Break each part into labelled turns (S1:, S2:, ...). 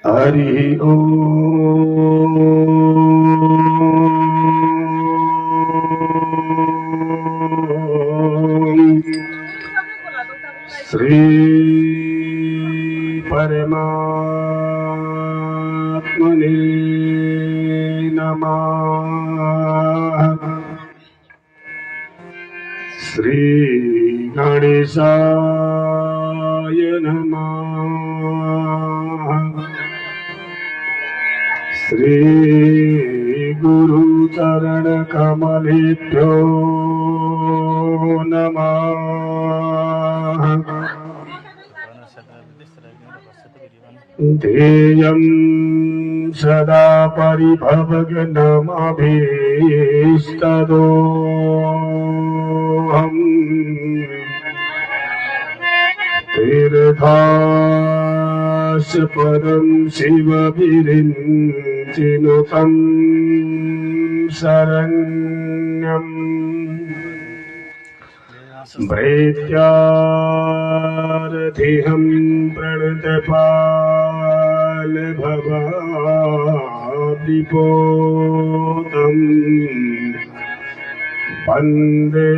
S1: हरि ओम। श्री परमात्मने नमः। श्री गणेशाय नमः। श्री गुरु चरण कमलेभ्यो नमः। ध्येयं सदा परिभवग्नमभीष्टदोहम् तीर्थाश परं शिवभिरिञ्चिनुतं शरण्यम् भृत्यारथिहं प्रणतपालभवाब्धिपोतम् वन्दे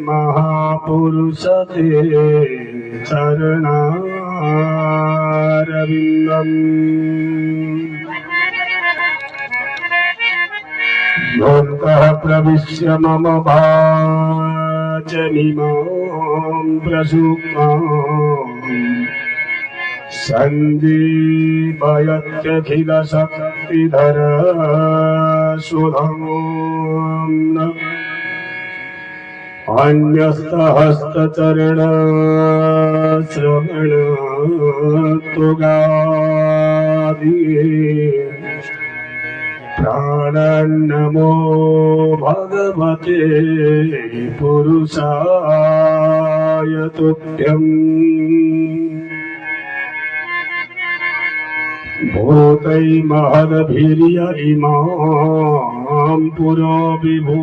S1: महापुरुषते चरणारविन्दम्। योऽन्तः प्रविश्य मम वाचमिमां प्रसुप्ताम् सञ्जीवयत्यखिलशक्तिधर सुधाम्न अन्यस्तहस्तचरणश्रवणत्वगादि प्राणन्नमो भगवते पुरुषाय तुभ्यम्। भूतै महद्भिर्य इमां पुरो विभो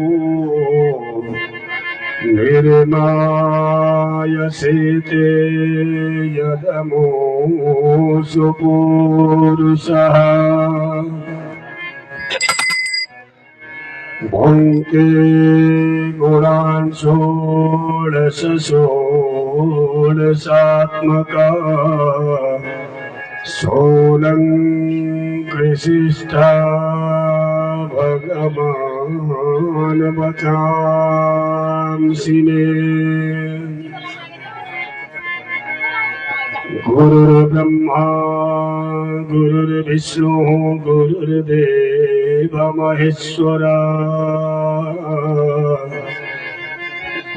S1: निर्मायसेते यदमोऽसु पुरुषः भुङ्क्ते गुणान् षोडश षोडशात्मका सोऽलङ्कृशिष्टा भगवान् वचांसि मे। गुरुर्ब्रह्मा गुरुर्विष्णुः गुरुर्देवो महेश्वरा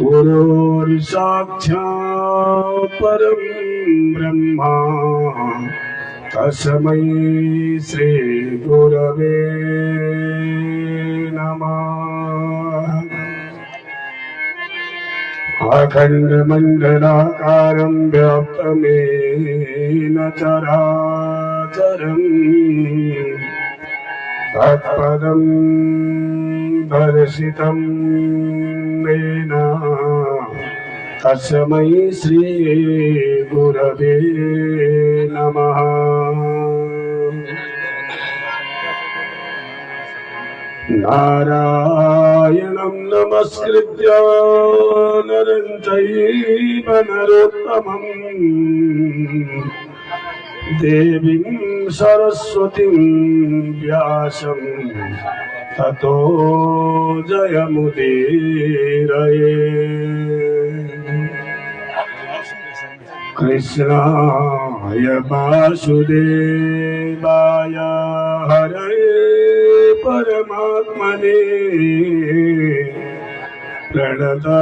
S1: गुरुर्साक्षात् परं ब्रह्मा तस्मै श्री गुरवे नमः। अखण्डमण्डलाकारं व्याप्तमेन चराचरम् तत्पदं दर्शितं येन तस्मै श्री गुरवे नमः। नारायणं नमस्कृत्य नरं चैव नरोत्तमं देवीं सरस्वतीं व्यासं ततो जयमुदीरये। कृष्णाय वासुदेवाय हरये परमात्मने प्रणतक्लेशनाशाय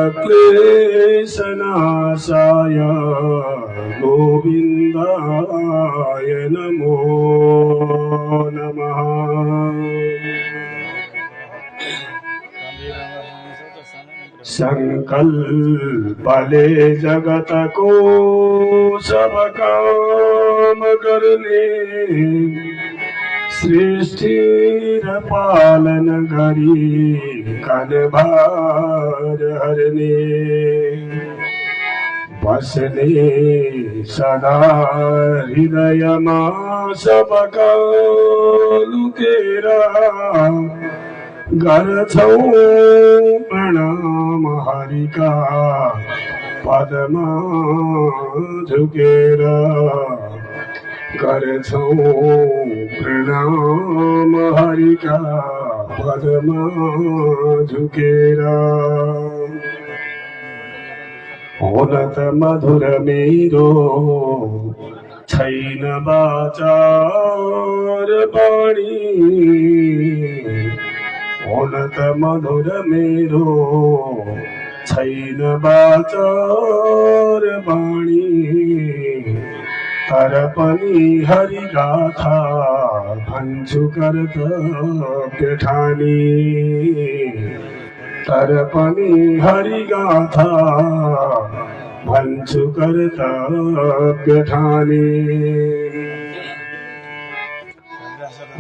S1: गोविन्दाय नमो नमः। संकल्पले जगत को सब काम करने सृष्टिर पालन करी कन भार हरने बस्ने सदा हृदयमा सबका लुकेर गर्छौ प्रणाम हरिका पदमा झुकेर गर्छौ प्रणाम हरिका पदमा झुकेर हुन त मधुर मेरो छैन वाचार बाणी हुन त मधुर मेरो छैन वाचार बाणी तर पनि हरिगाथा भन्छु कर्तव्य ठानी तर पनि हरिगाथा भन्छु कर्तव्य ठानी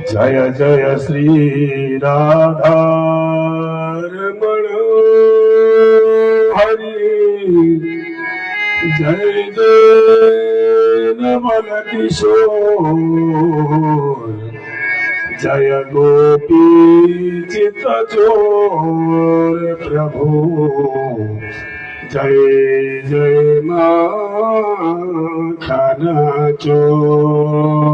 S1: जय जय श्री राधारमण हरि जय जय नवल किशोर जय गोपी चित्त चोर प्रभु जय जय माखन चोर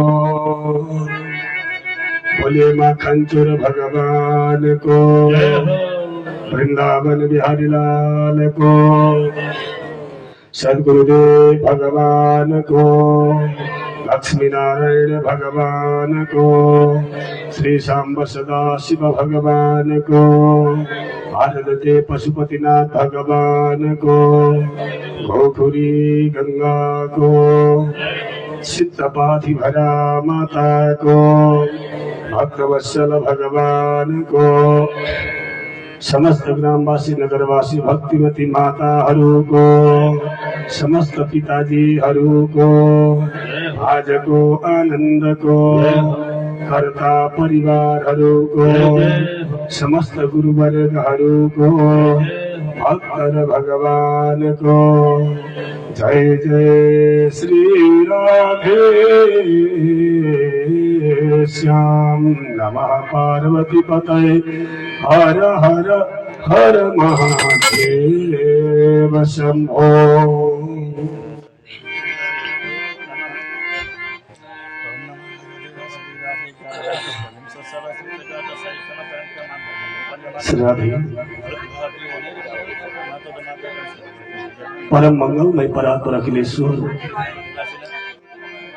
S1: बोले माखन चोर भगवान को वृंदावन बिहारी लाल को सद्गुरुदेव भगवान को लक्ष्मी नारायण भगवान को श्री सांब सदा शिव भगवान को भारत पशुपतिनाथ भगवान को गोखुरी गंगा को सिद्धपाथी भरा माता को भक्तवत्सल भगवान को समस्त ग्रामवासी नगरवासी भक्तिमती माताहरूको समस्त पिताजीहरूको आजको आनन्दको कर्ता परिवारहरूको समस्त गुरुवर्गहरूको भक्त भगवानको जय जय श्री राधे श्याम नमः पार्वती पतये हर हर हर महादेव शंभो परम मंगलमय परात्पर अखिलेश्वर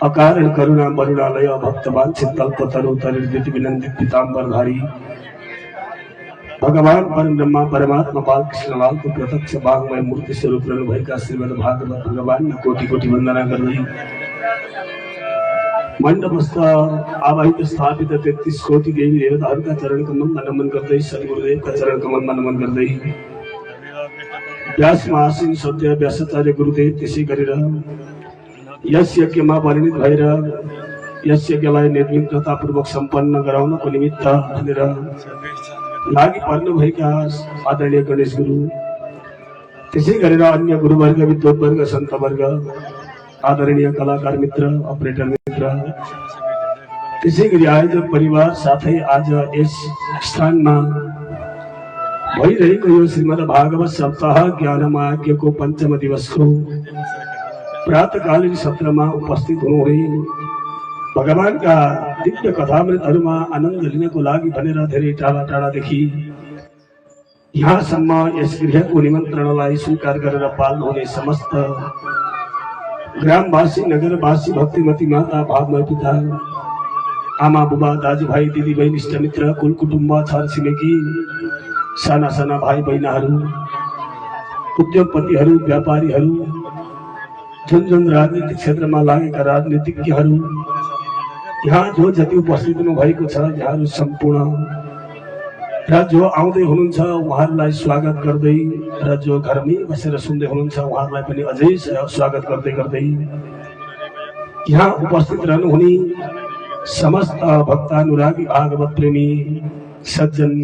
S1: अकारण करुणा वरुणालय भक्तवान चित्तल्पतरु तरुद्युत विनंदित पीताम्बरधारी भगवान परम ब्रह्मा परमात्मा बाल कृष्णलाल को प्रत्यक्ष भागमय मूर्ति स्वरूप रहनु भएका श्रीमद् भागवत भगवान कोटि कोटि वंदना गर्दै मण्डपस्थ आवाहित स्थापित 33 कोटि देवी देवताहरूका चरण कमलमा नमन गर्दै सद्गुरुदेवका चरण कमलमा नमन गर्दै व्यासमा आसीन सत्य व्यासाचार्य गुरुदेव त्यसै गरेर यस यज्ञमा परिणित भएर यस यज्ञलाई निर्विघ्नतापूर्वक सम्पन्न गराउनको निमित्त भनेर लागि पर्नुभएका आदरणीय गणेश गुरु त्यसै गरेर अन्य गुरुवर्ग विद्वद्वर्ग सन्तवर्ग आदरणीय कलाकार मित्र अपरेटर मित्र त्यसै गरी आयोजक परिवार साथै आज यस स्थानमा भइरहेको यो श्रीमद् भागवत सप्ताह ज्ञानमाज्ञको पञ्चम दिवसको प्रातकालीन सत्रमा उपस्थित हुनुहुने भगवानका दिव्य कथामृतहरूमा आनन्द लिनको लागि भनेर धेरै टाढा टाढादेखि यहाँसम्म यस गृहको निमन्त्रणालाई स्वीकार गरेर पाल्नुहुने समस्त ग्रामवासी नगरवासी भक्तिमती माता भावमय पिता आमा बुबा दाजुभाइ दिदीबहिनी इष्टमित्र कुल कुटुम्ब छर छिमेकी साना साना भाइ बहिनीहरू उद्योगपतिहरू व्यापारीहरू जुन जुन राजनीतिक क्षेत्रमा लागेका राजनीतिज्ञहरू यहाँ जो जति उपस्थित हुनुभएको छ यहाँहरू सम्पूर्ण र जो आउँदै हुनुहुन्छ उहाँहरूलाई स्वागत गर्दै र जो घरमै बसेर सुन्दै हुनुहुन्छ उहाँहरूलाई पनि अझै स्वागत गर्दै गर्दै यहाँ उपस्थित रहनुहुने समस्त भक्तानुरागी भागवत प्रेमी सज्जन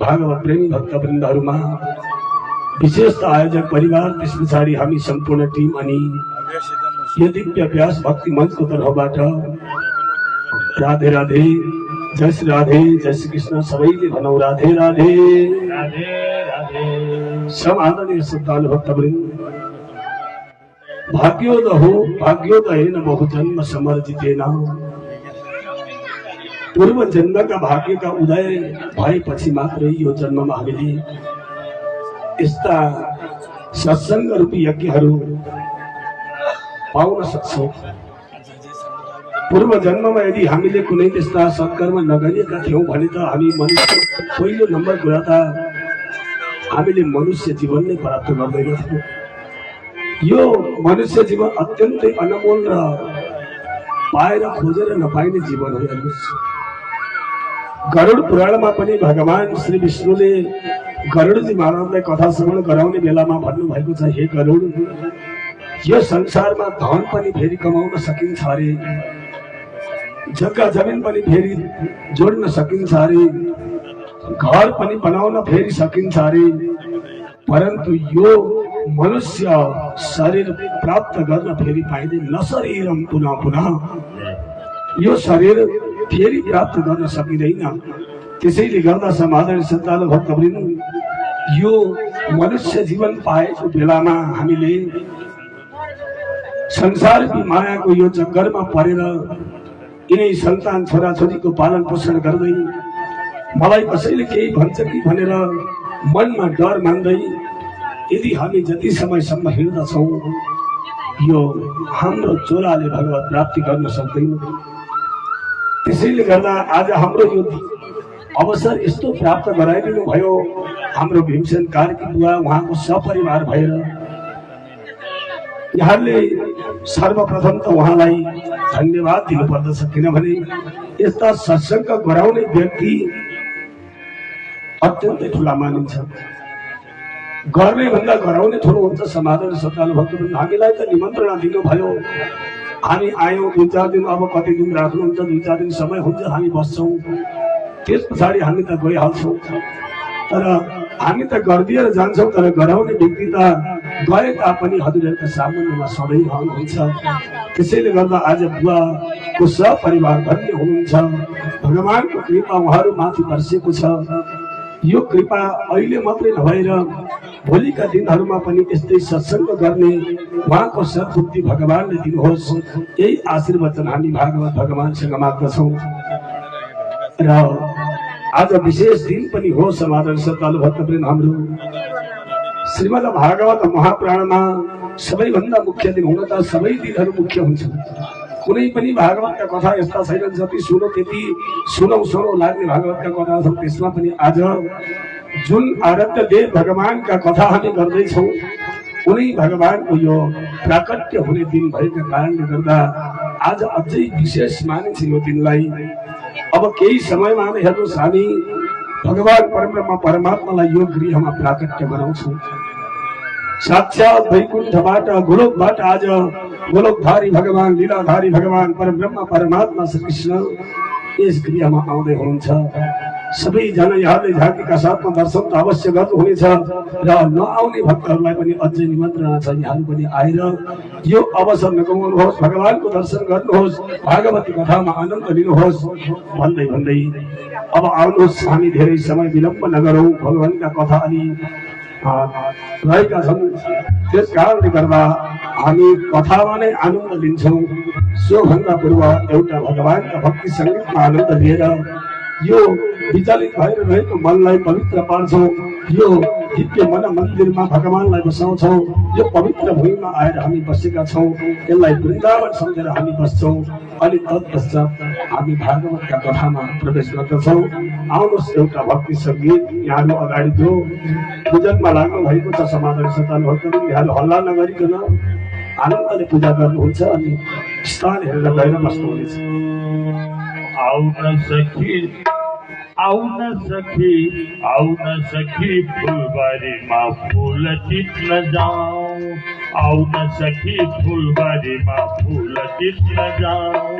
S1: भागवत प्रेमी भक्तवृन्दहरूमा विशेष आयोजक परिवार, त्यस पछाडि हामी सम्पूर्ण टिम अनि यो दिव्य व्यास भक्ति मञ्चको तर्फबाट राधे राधे, जय श्री राधे, जय श्री कृष्ण। सबैले भनौँ राधे राधे। सब आदरणीय श्रद्धालु भक्तवृन्द, भाग्योदयेन बहुजन्म समर्जितेन। पूर्व जन्मका भाग्यका उदय भएपछि मात्रै यो जन्ममा हामीले यस्ता सत्सङ्ग रूपी यज्ञहरू पाउन सक्छौँ। पूर्व जन्ममा यदि हामीले कुनै त्यस्ता सत्कर्म नगरेका थियौँ भने त हामी मनुष्य, पहिलो नम्बर कुरा त हामीले मनुष्य जीवन नै प्राप्त गर्दैनथ्यौँ। यो मनुष्य जीवन अत्यन्तै अनमोल र पाएर खोजेर नपाइने जीवन हो। हेर्नुहोस्, गरुड पुराणमा पनि भगवान श्री विष्णुले गरुडजी महाराजलाई कथा श्रवण गराउने बेलामा भन्नुभएको छ, हे गरुड, यो संसारमा धन पनि फेरि कमाउन सकिन्छ अरे, जग्गा जमिन पनि फेरि जोड्न सकिन्छ अरे, घर पनि बनाउन फेरि सकिन्छ अरे, परन्तु यो मनुष्य शरीर प्राप्त गर्न फेरि पाइँदैन। न शरीरम पुनः पुनः, यो शरीर फेरि प्राप्त गर्न सकिँदैन। त्यसैले गर्दा समाधान श्रद्धालु भक्तवृन्द, यो मनुष्य जीवन पाएको बेलामा हामीले संसारकी मायाको यो चक्करमा परेर यिनै सन्तान छोराछोरीको पालन पोषण गर्दै मलाई कसैले केही भन्छ कि भनेर मनमा डर मान्दै यदि हामी जति समयसम्म हिँड्दछौँ, यो हाम्रो चोलाले भगवत प्राप्ति गर्न सक्दैन। त्यसैले गर्दा आज हाम्रो यो अवसर यस्तो प्राप्त गराइदिनु भयो हाम्रो भीमसेन कार्की बुवा, उहाँको सपरिवार भएर। यहाँले सर्वप्रथम त उहाँलाई धन्यवाद दिनुपर्दछ, किनभने यस्ता सत्सङ्ग गराउने व्यक्ति अत्यन्तै ठुला मानिन्छ। गर्ने भन्दा गराउने ठुलो हुन्छ। समाधान श्रद्धालु भक्तवृन्द, हामीलाई त निमन्त्रणा दिनुभयो, हामी आयौँ, 2-4 दिन, अब कति दिन राख्नुहुन्छ, 2-4 दिन समय हुन्छ, हामी बस्छौँ, त्यस पछाडि हामी त गइहाल्छौँ। तर हामी त गरिदिएर जान्छौँ, तर गराउने व्यक्ति त गए तापनि हजुरहरूका सामुन्यमा सधैँ रहनुहुन्छ। त्यसैले गर्दा आज बुवाको सपरिवार धन्य हुनुहुन्छ। भगवानको कृपा उहाँहरू माथि बर्सेको छ। यो कृपा अहिले मात्रै नभएर भोलिका दिनहरूमा पनि यस्तै सत्सङ्ग गर्ने उहाँको सद्बुद्धि भगवानले दिनुहोस्। यही आशीर्वचन हामी भागवत भगवानसँग माग्दछौँ। र आज विशेष दिन पनि हो। समाधान श्रद्धालु भक्तवृन्द, हाम्रो श्रीमद् भागवत महापुराणमा सबैभन्दा मुख्य दिन, हुन त सबै दिनहरू मुख्य हुन्छन्। कुनै पनि भागवतका कथा यस्ता छैनन् जति सुनौ त्यति सुनौ लाग्ने भागवतका कथा छन्। त्यसमा पनि आज जुन आराध्य देव भगवानका कथा हामी गर्दैछौँ, उनै भगवानको यो प्राकट्य हुने दिन भएका कारणले गर्दा आज अझै विशेष मानिन्छ यो दिनलाई। अब केही समयमा हेर्नुहोस्, हामी भगवान परब्रह्म परमात्मालाई यो गृहमा प्राकट्य गराउँछौँ। साक्षात वैकुण्ठबाट, गोलोकबाट आज गोलोकधारी भगवान, लीलाधारी भगवान परब्रह्म परमात्मा श्री कृष्ण यस गृहमा आउँदै हुनुहुन्छ। सबैजना यहाँले झाँकीका साथमा दर्शन त अवश्य गर्नुहुनेछ र नआउने भक्तहरूलाई पनि अझै निमन्त्रणा छ, यहाँहरू पनि आएर यो अवसर नगमाउनुहोस्, भगवानको दर्शन गर्नुहोस्, भागवती कथामा आनन्द लिनुहोस् भन्दै भन्दै अब आउनुहोस्, हामी धेरै समय विलम्ब नगरौँ। भगवानका कथा अलि रहेका छन्, त्यस कारणले गर्दा हामी कथामा नै आनन्द लिन्छौँ। सोभन्दा पूर्व एउटा भगवानका भक्ति सङ्गीतमा आनन्द लिएर यो विचलित भएर रहेको मनलाई पवित्र पार्छौँ। यो दिव्य मन मन्दिरमा भगवानलाई बसाउँछौँ। यो पवित्र भूमिमा आएर हामी बसेका छौँ, यसलाई वृन्दावन सम्झेर हामी बस्छौँ। अनि तत्पश्चात हामी भागवतका कथामा प्रवेश गर्दछौँ। आउनुहोस्, एउटा भक्ति सङ्गीत यहाँहरू अगाडि जो पूजनमा लाग्नु भएको छ, समाधान श्रद्धालु भक्तवृन्द, यहाँहरू हल्ला नगरिकन आनन्दले पूजा गर्नुहुन्छ अनि स्थान हेरेर गएर बस्नुहुनेछ।
S2: आउन सखी फुलबारीमा फुल टिप्न जाऊँ, आउन सखी फुलबारीमा फुल टिप्न जाऊँ,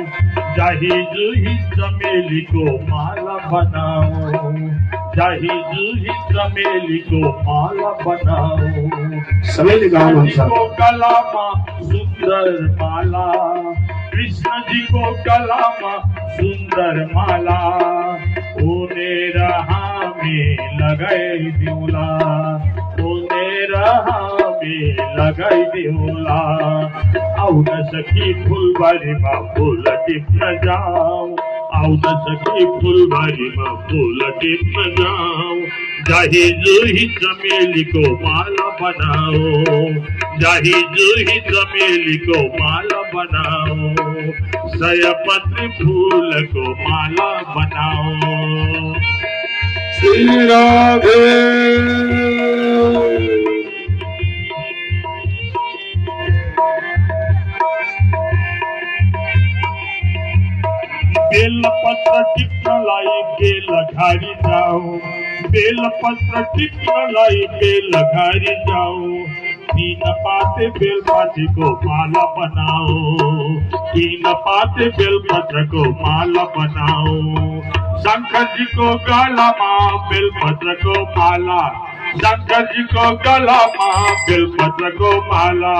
S2: जाही जुही चमेलीको माला बनाऊ, जाही जूही चमेली को माला बनाओ
S1: सबैले गाउनुहुन्छ
S2: कृष्ण जी को गलामा सुंदर माला कृष्ण जी को गलामा सुंदर माला उनेर हामी लगाइदिउला उनेर हामी लगाइदिउला आउन सखी फुलबारीमा फुल टिप्न जाऊ आउन सखी फुलबारीमा फुल टिप्न जाऊ जाही जुही चमेली को माला बनाओ जाही जुही चमेली को माला बनाओ सयपत्री फूल को माला बनाओ
S1: श्री राधे
S2: बेलपत्र टिप्नलाई बेल घारी जाऊ बेलपत्र टिप्नलाई बेल घारी जाऊ तीन पाते बेलपत्र को माला बनाओ तीन पाते बेलपत्र को माला बनाओ शंकर जी को गलामा बेलपत्र को माला शंकर जी को गलामा बेलपत्र को माला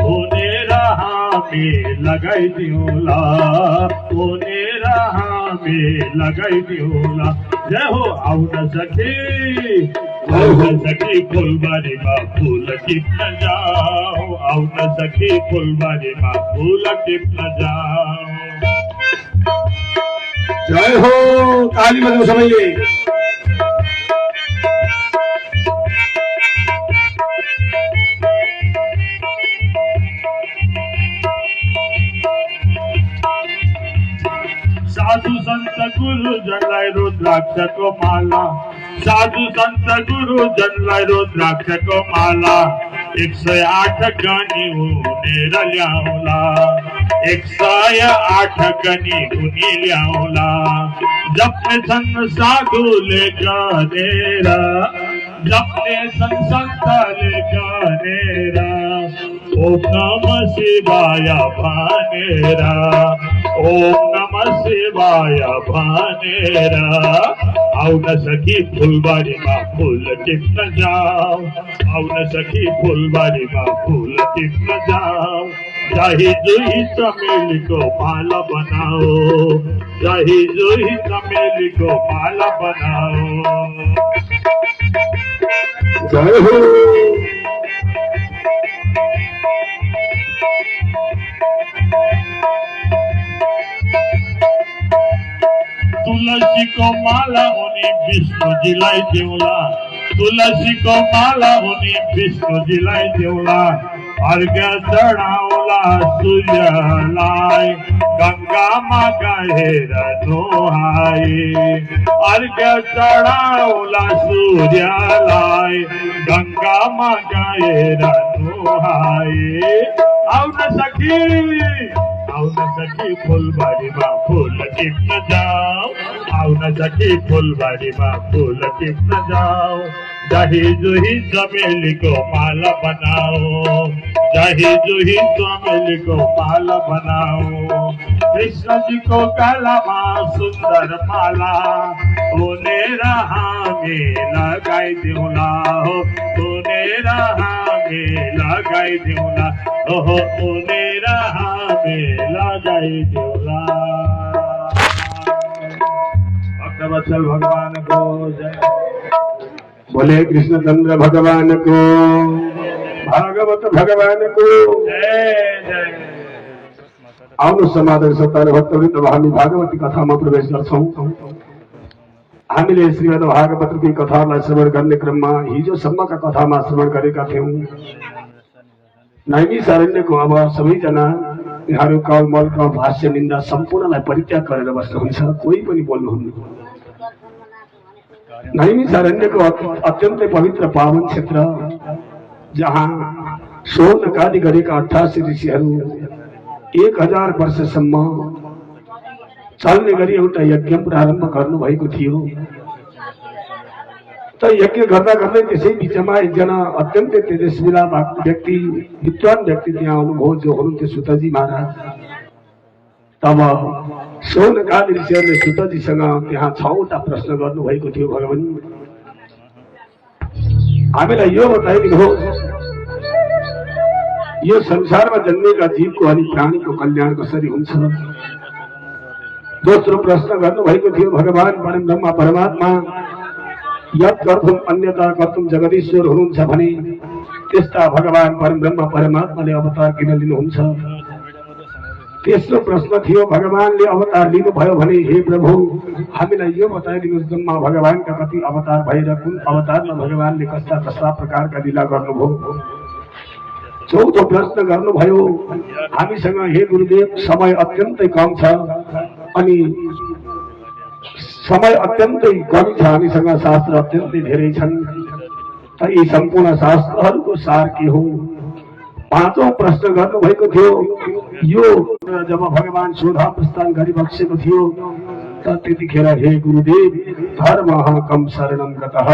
S2: उनेर हामी लगाइदिउला उनेर हामी लगाइदिउला जय हो आउन सखी फुलबारीमा फुल टिप्न जाऊ आउन सखी फुलबारीमा फुल टिप्न जाऊ
S1: जय हो ताली बजाऊ सबैले
S2: साधु संत गुरुजनलाई रुद्राक्षको माला साधु संत गुरुजनलाई रुद्राक्षको माला 108 गनी हुनेर ल्याउला 108 गनी हुनी ल्याउला जप्ने छन् साधुले गरेर जप्ने छन् सन्तले गरेर ओम नमः शिवाय भनेर ओम नमः शिवाय भनेर आउन सखी फुलबारीमा फुल टिप्न जाऊ आउन सखी फुलबारीमा फुल टिप्न जाऊ जाही जुही चमेली को माला बनाओ जाही जुही चमेली को माला बनाओ
S1: जय हो
S2: तुलसी को माला उनी विष्णु जीलाई देउला तुलसी को माला उनी विष्णु जीलाई देउला अर्घ्य चढाउला सूर्यलाई गंगामा गएर नुहाई अर्घ्य चढाउला सूर्यलाई गंगामा गएर नुहाई आउन सखी फुलबारीमा फुल टिप्न जाऊ आउन सखी फुलबारीमा फुल टिप्न जाऊ जाही जुही चमेली को माला बनाओ जाही जुही चमेली को माला बनाओ कृष्ण जी को गलामा सुंदर माला उनेर हामी लगाइदिउला हो उनेर हामी लगाइदिउला ओहो उनेर हामी लगाइदिउला भक्तवत्सल भगवान को जय
S1: बोले कृष्णचंद्र भगवान को भागवत भगवान को
S2: जय जय
S1: आउनु समादर सत्तार भक्तवृन्द हामी भागवती कथामा प्रवेश गर्छौं हामीले श्रीमद् भागवतकी कथालाई श्रवण गर्ने क्रममा हिजोसम्मका कथामा श्रवण गरेका थियौं नैमिषारण्यको अब सबैजना यहाँहरू कलमल भाष्य निन्दा सम्पूर्णलाई परित्याग गरेर बस्नुहुन्छ कोही पनि बोल्नुहुन्न नैमिषारण्यको अत्यन्तै पवित्र पावन क्षेत्र जहाँ स्वर्ण गरेका 88 ऋषिहरू 1000 वर्षसम्म चल्ने गरी एउटा यज्ञ प्रारम्भ गर्नुभएको थियो त यज्ञ गर्दा गर्दै त्यसै बिचमा एकजना अत्यन्तै तेजस्विला व्यक्ति विद्वान व्यक्ति त्यहाँ आउनुभयो जो हुनुहुन्थ्यो सुतजी महाराज त तब शौनकादि ऋषिहरूले सुतजीसँग त्यहाँ 6वटा प्रश्न गर्नुभएको थियो। भगवान हामीलाई यो बताइदिनुहोस्, यो संसारमा जन्मेका जीवको अनि प्राणीको कल्याण कसरी हुन्छ? दोस्रो प्रश्न गर्नुभएको थियो भगवान परब्रह्म परमात्मा यत् कर्तुम् अन्यथा कर्तुम् जगदीश्वर हुनुहुन्छ भने त्यस्ता भगवान परब्रह्म परमात्माले अवतार किन लिनुहुन्छ? तेस्रो प्रश्न थियो भगवानले अवतार लिनुभयो भने हे प्रभु हामीलाई यो बताइदिनुहोस्, ब्रह्मा भगवानका कति अवतार भएर कुन अवतारमा भगवानले कस्ता कस्ता प्रकारका लीला गर्नुभयो? चौथो प्रश्न गर्नुभयो हामीसँग हे गुरुदेव समय अत्यन्तै कम छ अनि समय अत्यन्तै कम छ, हामीसँग शास्त्र अत्यन्तै धेरै छन्, त यी सम्पूर्ण शास्त्रहरूको सार के हो? पाँचौं प्रश्न गर्नुभएको थियो। यो जब भगवान शोधा प्रस्थान गरिबक्सेको थियो त त्यतिखेर हे गुरुदेव धर्म कम शरणम गतः,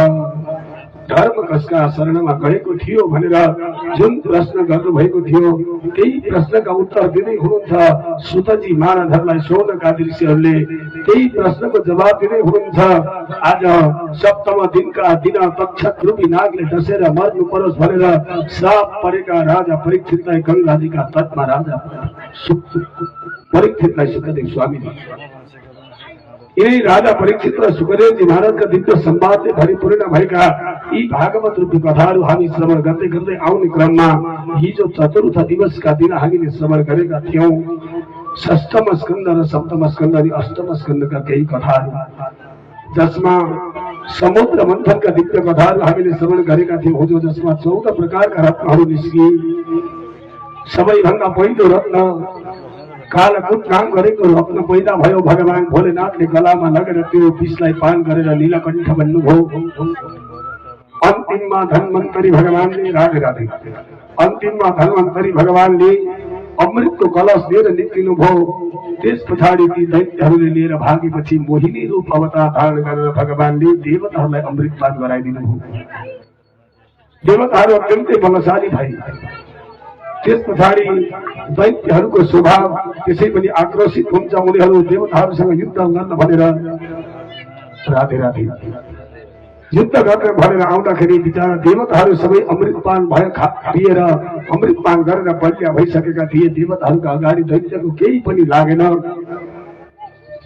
S1: धर्म कसका शरणमा गएको थियो भनेर जुन प्रश्न गर्नुभएको थियो त्यही प्रश्नका उत्तर दिँदै हुनुहुन्छ सुतजी महाराजहरूलाई शौनकादि ऋषिहरूले त्यही प्रश्नको जवाब दिँदै हुनुहुन्छ। आज सप्तम दिनका दिन तक्षक रूपी नागले डसेर मर्नु परोस् भनेर श्राप परेका राजा परीक्षितलाई गंगाजीका तटमा राजा परीक्षितलाई सुखदेव स्वामीले यही राजा परीक्षित र सुखदेवजी महाराजका दिव्य संवादले भरिपूर्ण भएका यी भागवत रूपी कथाहरू हामी श्रवण गर्दै गर्दै आउने क्रममा हिजो चतुर्थ दिवसका दिन हामीले श्रवण गरेका थियौं षष्ठम स्कन्द र सप्तम स्कन्द अनि अष्टम स्कन्दका केही कथाहरू, जसमा समुद्र मन्थनका दिव्य कथाहरू हामीले श्रवण गरेका थियौं, जसमा 14 प्रकारका रत्नहरू निस्किए। सबैभन्दा पहिलो रत्न कालकूट नाम गरेको रत्न पैदा भयो। भगवान भोलेनाथले गलामा लगेर त्यो विषलाई पान गरेर नीलकण्ठ बन्नुभयो। अन्तिममा धन्वन्तरी भगवानले राधे राधे अन्तिममा धन्वन्तरी भगवानले अमृतको कलश लिएर निक्लिनुभयो। त्यस पछाडि ती दैत्यहरूले लिएर भागेपछि मोहिनी रूप अवतार धारण गरेर भगवानले देवताहरूलाई अमृत पान गराइदिनुभयो। देवताहरू अत्यन्तै बलशाली भए। त्यस पछाडि दैत्यहरूको स्वभाव त्यसै पनि आक्रोशित हुन्छ, उनीहरू देवताहरूसँग युद्ध गर्न भनेर राधे राधे युद्ध गर्न भनेर आउँदाखेरि बिचारा देवताहरू सबै अमृतपान पिएर अमृतपान गरेर बलिया भइसकेका थिए। देवताहरूका अगाडि दैत्यको केही पनि लागेन।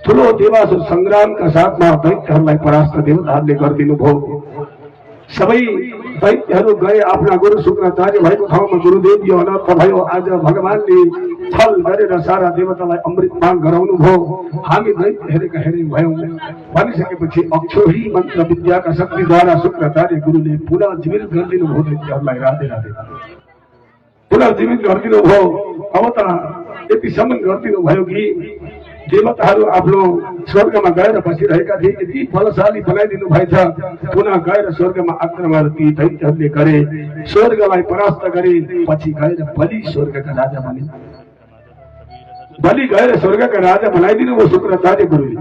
S1: ठुलो देवासुर संग्रामका साथमा दैत्यहरूलाई परास्त देवताहरूले गरिदिनुभयो। सबै दैत्यहरू गए आफ्ना गुरु शुक्राचार्य भएको ठाउँमा। गुरुदेव यो अनर्थ भयो, आज भगवानले छल गरेर सारा देवतालाई अमृतपान गराउनु भयो, हामी दैत्य हेरेका हेरे भयौं भनिसकेपछि अक्षोही मन्त्र विद्याका शक्तिद्वारा शुक्राचार्य गुरुले पुनः जीवित गरिदिनु भयो। दैत्यहरूलाई राधे राधे पुनः जीवित गरिदिनु भयो। अब त यतिसम्म गरिदिनु भयो कि देवताहरू आफ्नो स्वर्गमा गएर बसिरहेका थिए। यति बलशाली बनाइदिनु भएछ, पुनः गएर स्वर्गमा आक्रमण ती दैत्यहरूले गरे, स्वर्गलाई परास्त गरे। पछि गएर बलि स्वर्गका राजा बने। बलि गएर स्वर्गका राजा बनाइदिनु भयो शुक्राचार्य गुरुले।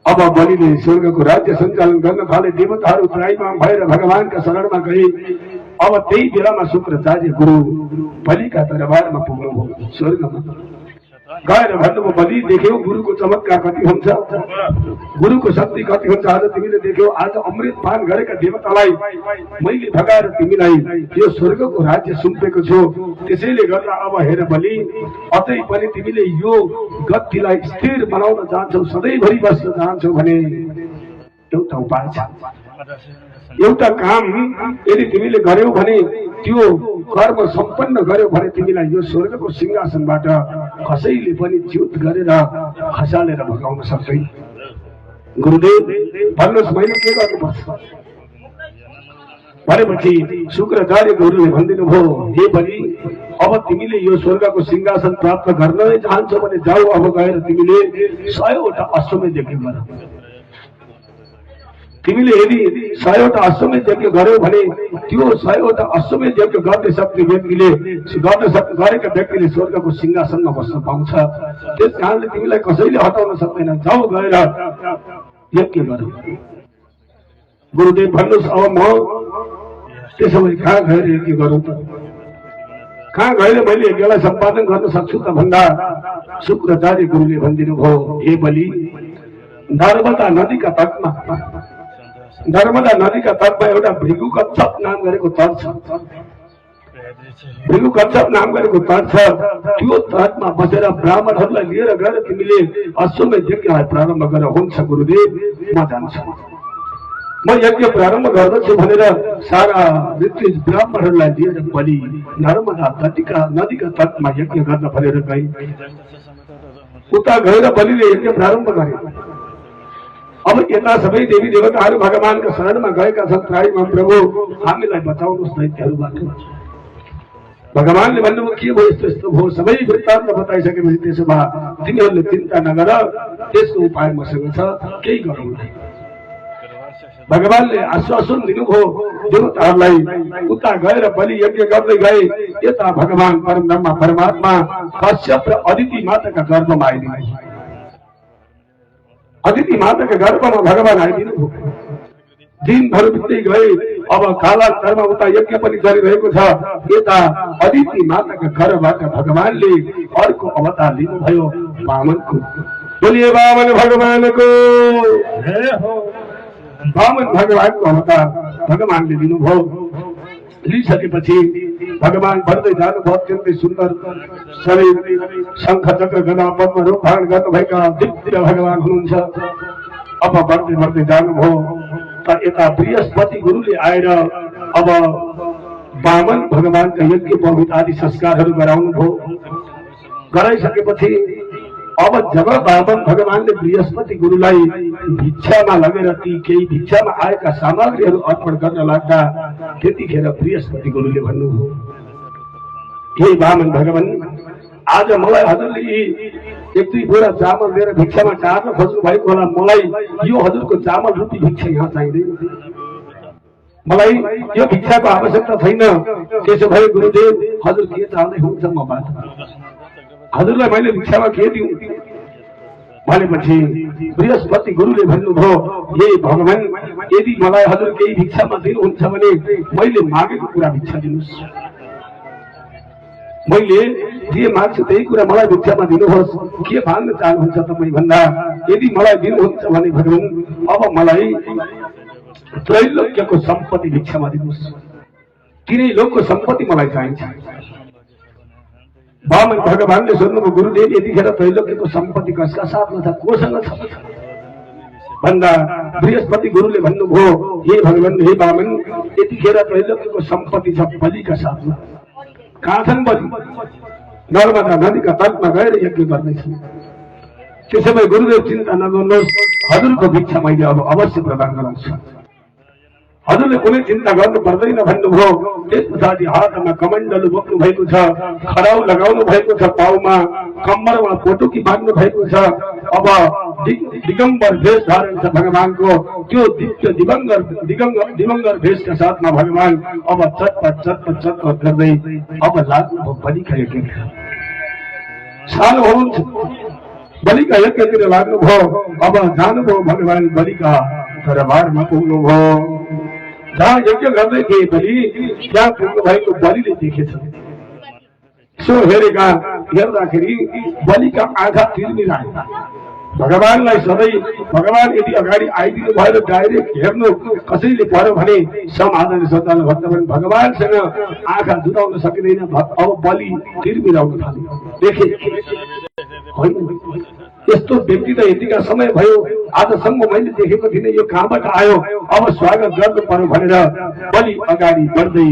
S1: अब बलिले स्वर्गको राज्य सञ्चालन गर्न थाले। देवताहरू त्राइमाम भएर भगवानका शरणमा गए। अब त्यही बेलामा शुक्राचार्य गुरु बलिका दरबारमा पुग्नुभयो। स्वर्गमा गएर भन्नुभयो, बलि देख्यौ गुरुको चमत्कार कति हुन्छ, गुरुको शक्ति कति हुन्छ। आज तिमीले देख्यौ, आज अमृत पान गरेका देवतालाई मैले भगाएर तिमीलाई यो स्वर्गको राज्य सुम्पेको छु। त्यसैले गर्दा अब हेर बलि, अझै पनि तिमीले यो गतिलाई स्थिर बनाउन चाहन्छौ, सधैँभरि बस्न चाहन्छौ भने एउटा उपाय छ। एउटा काम यदि तिमीले गर्यौ भने, त्यो कर्म सम्पन्न गर्यौ भने तिमीलाई यो स्वर्गको सिंहासनबाट कसैले पनि च्युत गरेर खसालेर भगाउन सक्दैन। गुरुदेव भन्नुहोस् मैले के गर्नुपर्छ भनेपछि शुक्राचार्य गुरुले भनिदिनु भयो, हे बलि अब तिमीले यो स्वर्गको सिंहासन प्राप्त गर्न नै चाहन्छौ भने जाऊ, अब गएर तिमीले 100वटा अश्वमेध यज्ञ गर। तिमीले यदि 100वटा अश्वमेध यज्ञ गर्यौ भने त्यो 100वटा अश्वमेध यज्ञ गर्ने सक्ने व्यक्तिले गरेका व्यक्तिले स्वर्गको सिंहासनमा बस्न पाउँछ। त्यस कारणले तिमीलाई कसैले हटाउन सक्दैन, जाऊ गएर यज्ञ गर। गुरुदेव भन्नुहोस् अब म त्यसो भए कहाँ गएर यज्ञ गरौँ त? कहाँ गएर मैले यज्ञलाई सम्पादन गर्न सक्छु त भन्दा शुक्राचार्य गुरुले भनिदिनु भयो, हे बलि नर्मदा नदीका तटमा एउटा भृगु कच्छप नाम गरेको तट छ। भृगु कच्छप नाम गरेको तट छ। त्यो तटमा बसेर ब्राह्मणहरूलाई लिएर गएर तिमीले अश्वमेध यज्ञलाई प्रारम्भ गर। हुन्छ गुरुदेव, म जान्छु, म यज्ञ प्रारम्भ गर्दछु भनेर सारा ऋत्विज ब्राह्मणहरूलाई लिएर बलि नर्मदा नदीका तटमा यज्ञ गर्न भनेर गए। उता गएर बलिले यज्ञ प्रारम्भ गरे। अब यता सबै देवी देवताहरू भगवानका शरणमा गएका छन्, त्राहीमा प्रभु हामीलाई बचाउनुहोस् दैत्यहरूबाट। भगवानले भन्नुभयो, के भयो यस्तो यस्तो भयो, सबै वृत्तान्त बताइसकेपछि त्यसो भए तिमीहरूले चिन्ता नगर, त्यसको उपाय मसँग छ, केही गरौँ। भगवानले आश्वासन दिनुभयो देवताहरूलाई। उता गएर बलि यज्ञ गर्दै गए। यता भगवान परब्रह्म परमात्मा कश्यप र अदिति माताका गर्भमा आइदिनु। अदिति माताका गर्भमा भगवान आइदिनु भयो। दिनभर बित्दै गए। अब कालान्तरमा उता यज्ञ पनि गरिरहेको छ। यता अदिति माताका घरबाट भगवानले अर्को अवतार लिनुभयो, वामनको। बोलिए वामन भगवानको जय हो। वामन भगवानको अवतार भगवानले दिनुभयो। लिइसकेपछि भगवान बढ्दै जानुभयो। अत्यन्तै सुन्दर शरीर, शङ्ख चक्र गदा पद्म रूप धारण गर्नुभएका दिव्य भगवान हुनुहुन्छ। अब बढ्दै जानुभयो त यता बृहस्पति गुरुले आएर अब वामन भगवानका यज्ञ पवित्र आदि संस्कारहरू गराउनु भयो। गराइसकेपछि अब जब वामन भगवानले बृहस्पति गुरुलाई भिक्षामा लगेर ती केही भिक्षामा आएका सामग्रीहरू अर्पण गर्न लाग्दा त्यतिखेर बृहस्पति गुरुले भन्नुभयो, हे वामन भगवान, आज मलाई हजुरले एक दुई बोरा चामल लिएर भिक्षामा टार्न खोज्नु भएको होला। मलाई यो हजुरको चामल रूपी भिक्षा यहाँ चाहिँदैन। मलाई यो भिक्षाको आवश्यकता छैन। त्यसो भए गुरुदेव हजुर के चाहँदै हुन्छ मबाट? हजुरलाई मैले भिक्षामा के दिउँ भनेपछि बृहस्पति गुरुले भन्नुभयो, हे भगवान, यदि मलाई हजुर केही भिक्षामा दिनुहुन्छ भने मैले मागेको कुरा भिक्षा दिनुहोस्। मैले जे माग्छु त्यही कुरा मलाई भिक्षामा दिनुहोस्। के माग्न चाहनुहुन्छ तपाईँ भन्दा यदि मलाई दिनुहुन्छ भने भगवान अब मलाई त्रैलोक्यको सम्पत्ति भिक्षामा दिनुहोस्। तिनै लोकको सम्पत्ति मलाई चाहिन्छ। वामन भगवानले सोध्नुभयो, गुरुदेव यतिखेर त्रैलोक्यको सम्पत्ति कसका साथमा छ, कोसँग छ भन्दा बृहस्पति गुरुले भन्नुभयो, हे भगवान, हे वामन, यतिखेर त्रैलोक्यको सम्पत्ति छ बलिका साथमा। कहाँ छन् बलि? नर्मदा नदीका तटमा गएर यज्ञ गर्दैछन्। त्यसो भए गुरुदेव चिन्ता नगर्नुहोस्, हजुरको भिक्षा मैले अब अवश्य प्रदान गराउँछु। हजुरले कुनै चिन्ता गर्नु पर्दैन भन्नुभयो। त्यस पछाडि हातमा कमण्डलु बोक्नु भएको छ, खराउ लगाउनु भएको छ, पाउमा कम्मरमा पोटुकी बाँध्नु भएको छ। अब दिगम्बर भेष धारण छ भगवानको। त्यो दिव्य दिगम्बर भेषका साथमा भगवान अब चटपट गर्दै अब लाग्नु बलिका यज्ञ। सानो हुनुहुन्छ बलिका यज्ञतिर लाग्नुभयो। अब जानुभयो भगवान बलिका दरबारमा पुग्नुभयो। जहाँ यज्ञ गर्दै थिए बलि, त्यहाँ पुग्नु भएको बलिले देखेछ। सो हेर्दाखेरि बलिका आँखा तिर्मिरहेका। भगवानलाई सधैँ भगवान यदि अगाडि आइदिनु भएर डाइरेक्ट हेर्नु कसैले पर्यो भने समाधान श्रद्धालु भक्तगण भगवानसँग आँखा जुटाउन सकिँदैन। अब बलि तिर्मिराउन थाल्यो। देखे यस्तो व्यक्ति त यतिका समय भयो, आजसम्म मैले देखेको थिइनँ, यो कहाँबाट आयो? अब स्वागत गर्नु पर्यो भनेर बलि अगाडि बढ्दै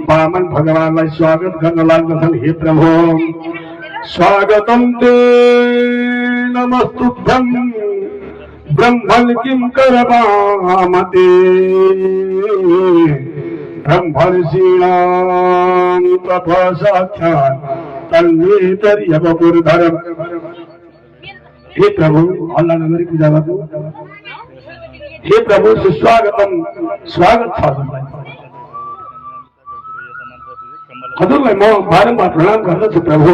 S1: वामन भगवानलाई स्वागत गर्न लाग्दछन्। हे प्रभु, स्वागतम ते नमस्तुभ्यं ब्रह्मन् किं करवामते ब्रह्मर्षीणां तपः साक्षात् तन्मेतर्यवपुर्धरम्। हे प्रभु, हल्ला नगरी पूजा गर्नु। हे प्रभु, सुस्वागतम, स्वागत छ हजुरलाई। म बारम्बार प्रणाम गर्दछु प्रभु।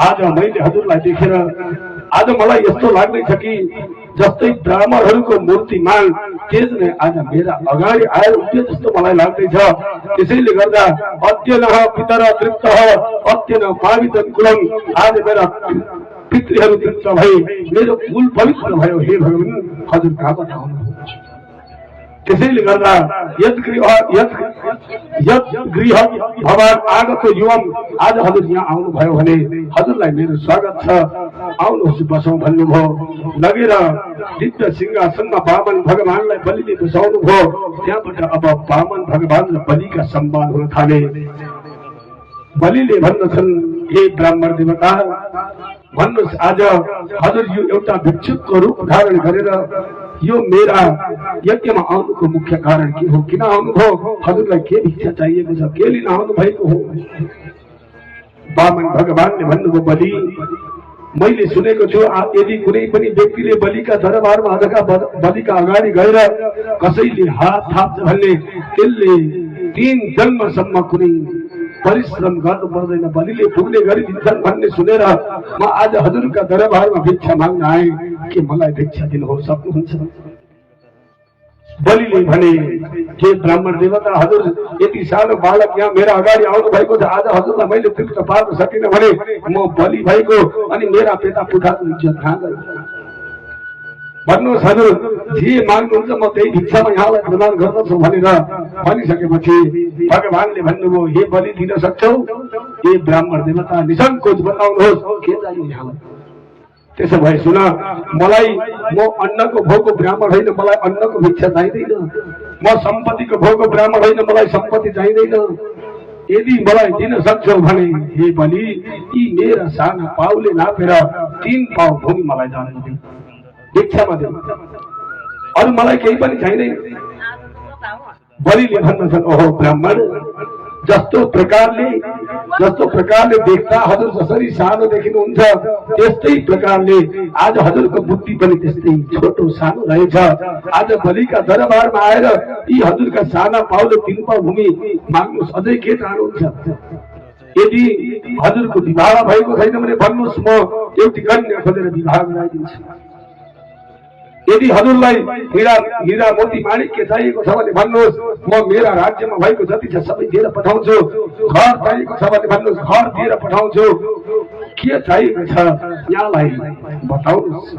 S1: आज मैले हजुरलाई देखेर आज मलाई यस्तो लाग्दैछ कि जस्तै ब्राह्मणहरूको मूर्तिमान तेज नै आज मेरा अगाडि आएर उठ्यो जस्तो मलाई लाग्दैछ। त्यसैले गर्दा अत्यनः पितर तृप्त अत्यन पावितन कुलम, आज मेरा पितृहरू तृप्त भए, मेरो कुल पवित्र भयो। हे भगवान, हजुर कहाँबाट आउनुहुन्छ? त्यसैले गर्दा यद गृह भगवान आगको युवम, आज हजुर यहाँ आउनुभयो भने हजुरलाई मेरो स्वागत छ, आउनुहोस् बसौँ भन्नुभयो। लगेर दिव्य सिंहासनमा वामन भगवानलाई बलिले बसाउनु भयो। त्यहाँबाट अब वामन भगवान र बलिका सम्वाद हुन थाले। बलिले भन्दछन्, हे ब्राह्मण देवता, भन्नुहोस् आज हजुर यो एउटा भिक्षुकको रूप धारण गरेर यो मेरा यज्ञमा आउनुको मुख्य कारण के हो? किन आउनुभयो? हजुरलाई के इच्छा चाहिएको छ? के लिन आउनु भएको हो? वामन भगवानले भन्नुभयो, बलि, मैले सुनेको छु यदि कुनै पनि व्यक्तिले बलिका दरबारमा बलिका अगाडि गएर कसैले हात थाप्छ भने त्यसले 3 जन्मसम्म कुनै परिश्रम गर्नु पर्दैन, बलिले पुग्ने गरिदिन्छन् भन्ने सुनेर म आज हजुरका दरबारमा भिक्षा माग्न आएँ। के मलाई भिक्षा दिनु सक्नुहुन्छ? बलिले भने, के ब्राह्मण देवता, हजुर यति सानो बालक यहाँ मेरा अगाडि आउनु भएको छ, आज हजुरलाई मैले तृप्त पार्न सकिनँ भने म बलि भएको अनि मेरा पिता पुर्खाको इज्जत कहाँ गयो? भन्नुहोस् हजुर, जे माग्नुहुन्छ म त्यही भिक्षामा यहाँलाई प्रदान गर्दछु भनेर भनिसकेपछि भगवानले भन्नुभयो, हे बलि दिन सक्छौ? हे ब्राह्मण देवता, निसङ्कोच बताउनुहोस् के चाहियो यहाँलाई? त्यसो भए सुन, मलाई म अन्नको भोगको ब्राह्मण होइन, मलाई अन्नको भिक्षा चाहिँदैन। म सम्पत्तिको भोगको ब्राह्मण होइन, मलाई सम्पत्ति चाहिँदैन। यदि मलाई दिन सक्छौ भने हे बलि, यी मेरा साना पाउले नापेर 3 पाउ भूमि मलाई दान दिनु, भिक्षामा दिनु, अरू मलाई केही पनि चाहिँदैन। बलिले भन्दछन्, ओहो ब्राह्मण, जस्तो प्रकारले देख्दा हजुर जसरी सानो देखिनुहुन्छ त्यस्तै प्रकारले आज हजुरको बुद्धि पनि त्यस्तै छोटो सानो रहेछ। आज बलिका दरबारमा आएर यी हजुरका साना पाउले 3 पाउ भूमि माग्नुहोस्, अझै के चाहनुहुन्छ? यदि हजुरको विवाह भएको छैन भने भन्नुहोस्, म एउटी कन्या खोजेर विवाह गराइदिन्छु। यदि हजुरलाई हीरा मोती माणिक्य चाहिएको छ भने भन्नुहोस्, म मेरा राज्यमा भएको जति छ सबै दिएर पठाउँछु। घर चाहिएको छ भने भन्नुहोस्, घर दिएर पठाउँछु। के चाहिएको छ यहाँलाई बताउनुहोस्।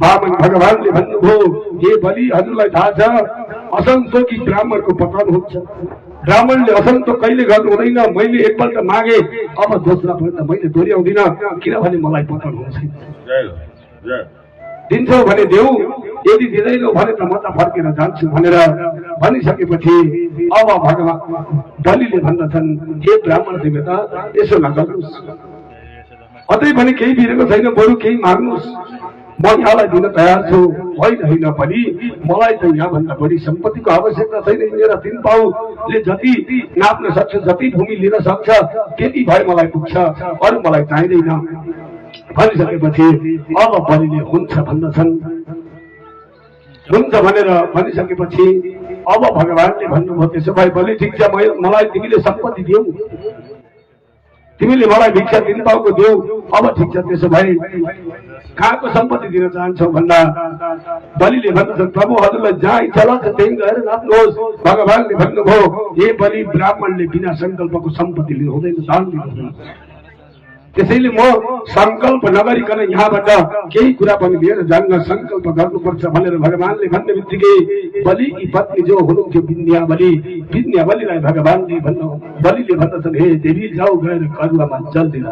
S1: वामन भगवानले भन्नुभयो, हे बलि, हजुरलाई थाहा छ असन्तोषी ब्राह्मणको पतन हुन्छ। ब्राह्मणले असन्तोष कहिले गर्नु हुँदैन। मैले एकपल्ट मागे, अब दोस्रो पल्ट मैले दोहोऱ्याउँदिन, किनभने मलाई पतन हुन्छ। दिन्छौ भने देऊ, यदि दिँदैनौ भने त म त फर्केर जान्छु भनेर भनिसकेपछि अब भगवान बलिले भन्दछन्, हे ब्राह्मण देवता, यसो नगर्नुहोस्, अझै पनि केही बिरेको छैन, बरु केही माग्नुहोस्, म यहाँलाई दिन तयार छु। होइन बलि, मलाई त यहाँभन्दा बढी सम्पत्तिको आवश्यकता छैन। मेरा 3 पाउले जति नाप्न सक्छ, जति भूमि लिन सक्छ त्यति भए मलाई पुग्छ, अरू मलाई चाहिँदैन भनिसकेपछि अब बलिले हुन्छ भन्दछन्। हुन्छ भनेर भनिसकेपछि अब भगवानले भन्नुभयो, त्यसो भए बलि ठिक छ, मलाई तिमीले सम्पत्ति देऊ, तिमीले मलाई भिक्षा 3 पाउको देऊ। अब ठिक छ, त्यसो भए कहाँको सम्पत्ति दिन चाहन्छौ भन्दा बलिले भन्दछन्, प्रभु हजुरलाई जहाँ इच्छा लाग्छ त्यही गएर नाप्नुहोस्। भगवानले भन्नुभयो, हे बलि, ब्राह्मणले बिना संकल्पको सम्पत्ति लिनु हुँदैन, दान दिनु हुँदैन। त्यसैले म संकल्प नगरिकन यहाँबाट केही कुरा पनि लिएर जान्न, संकल्प गर्नुपर्छ भनेर भगवानले भन्ने बित्तिकै बलिकी पत्नी जो हुनुहुन्थ्यो विद्याबलीलाई भगवानले बलिले भन्दछन्, हे देवी, जाऊ गएर करुवामा जल दिएर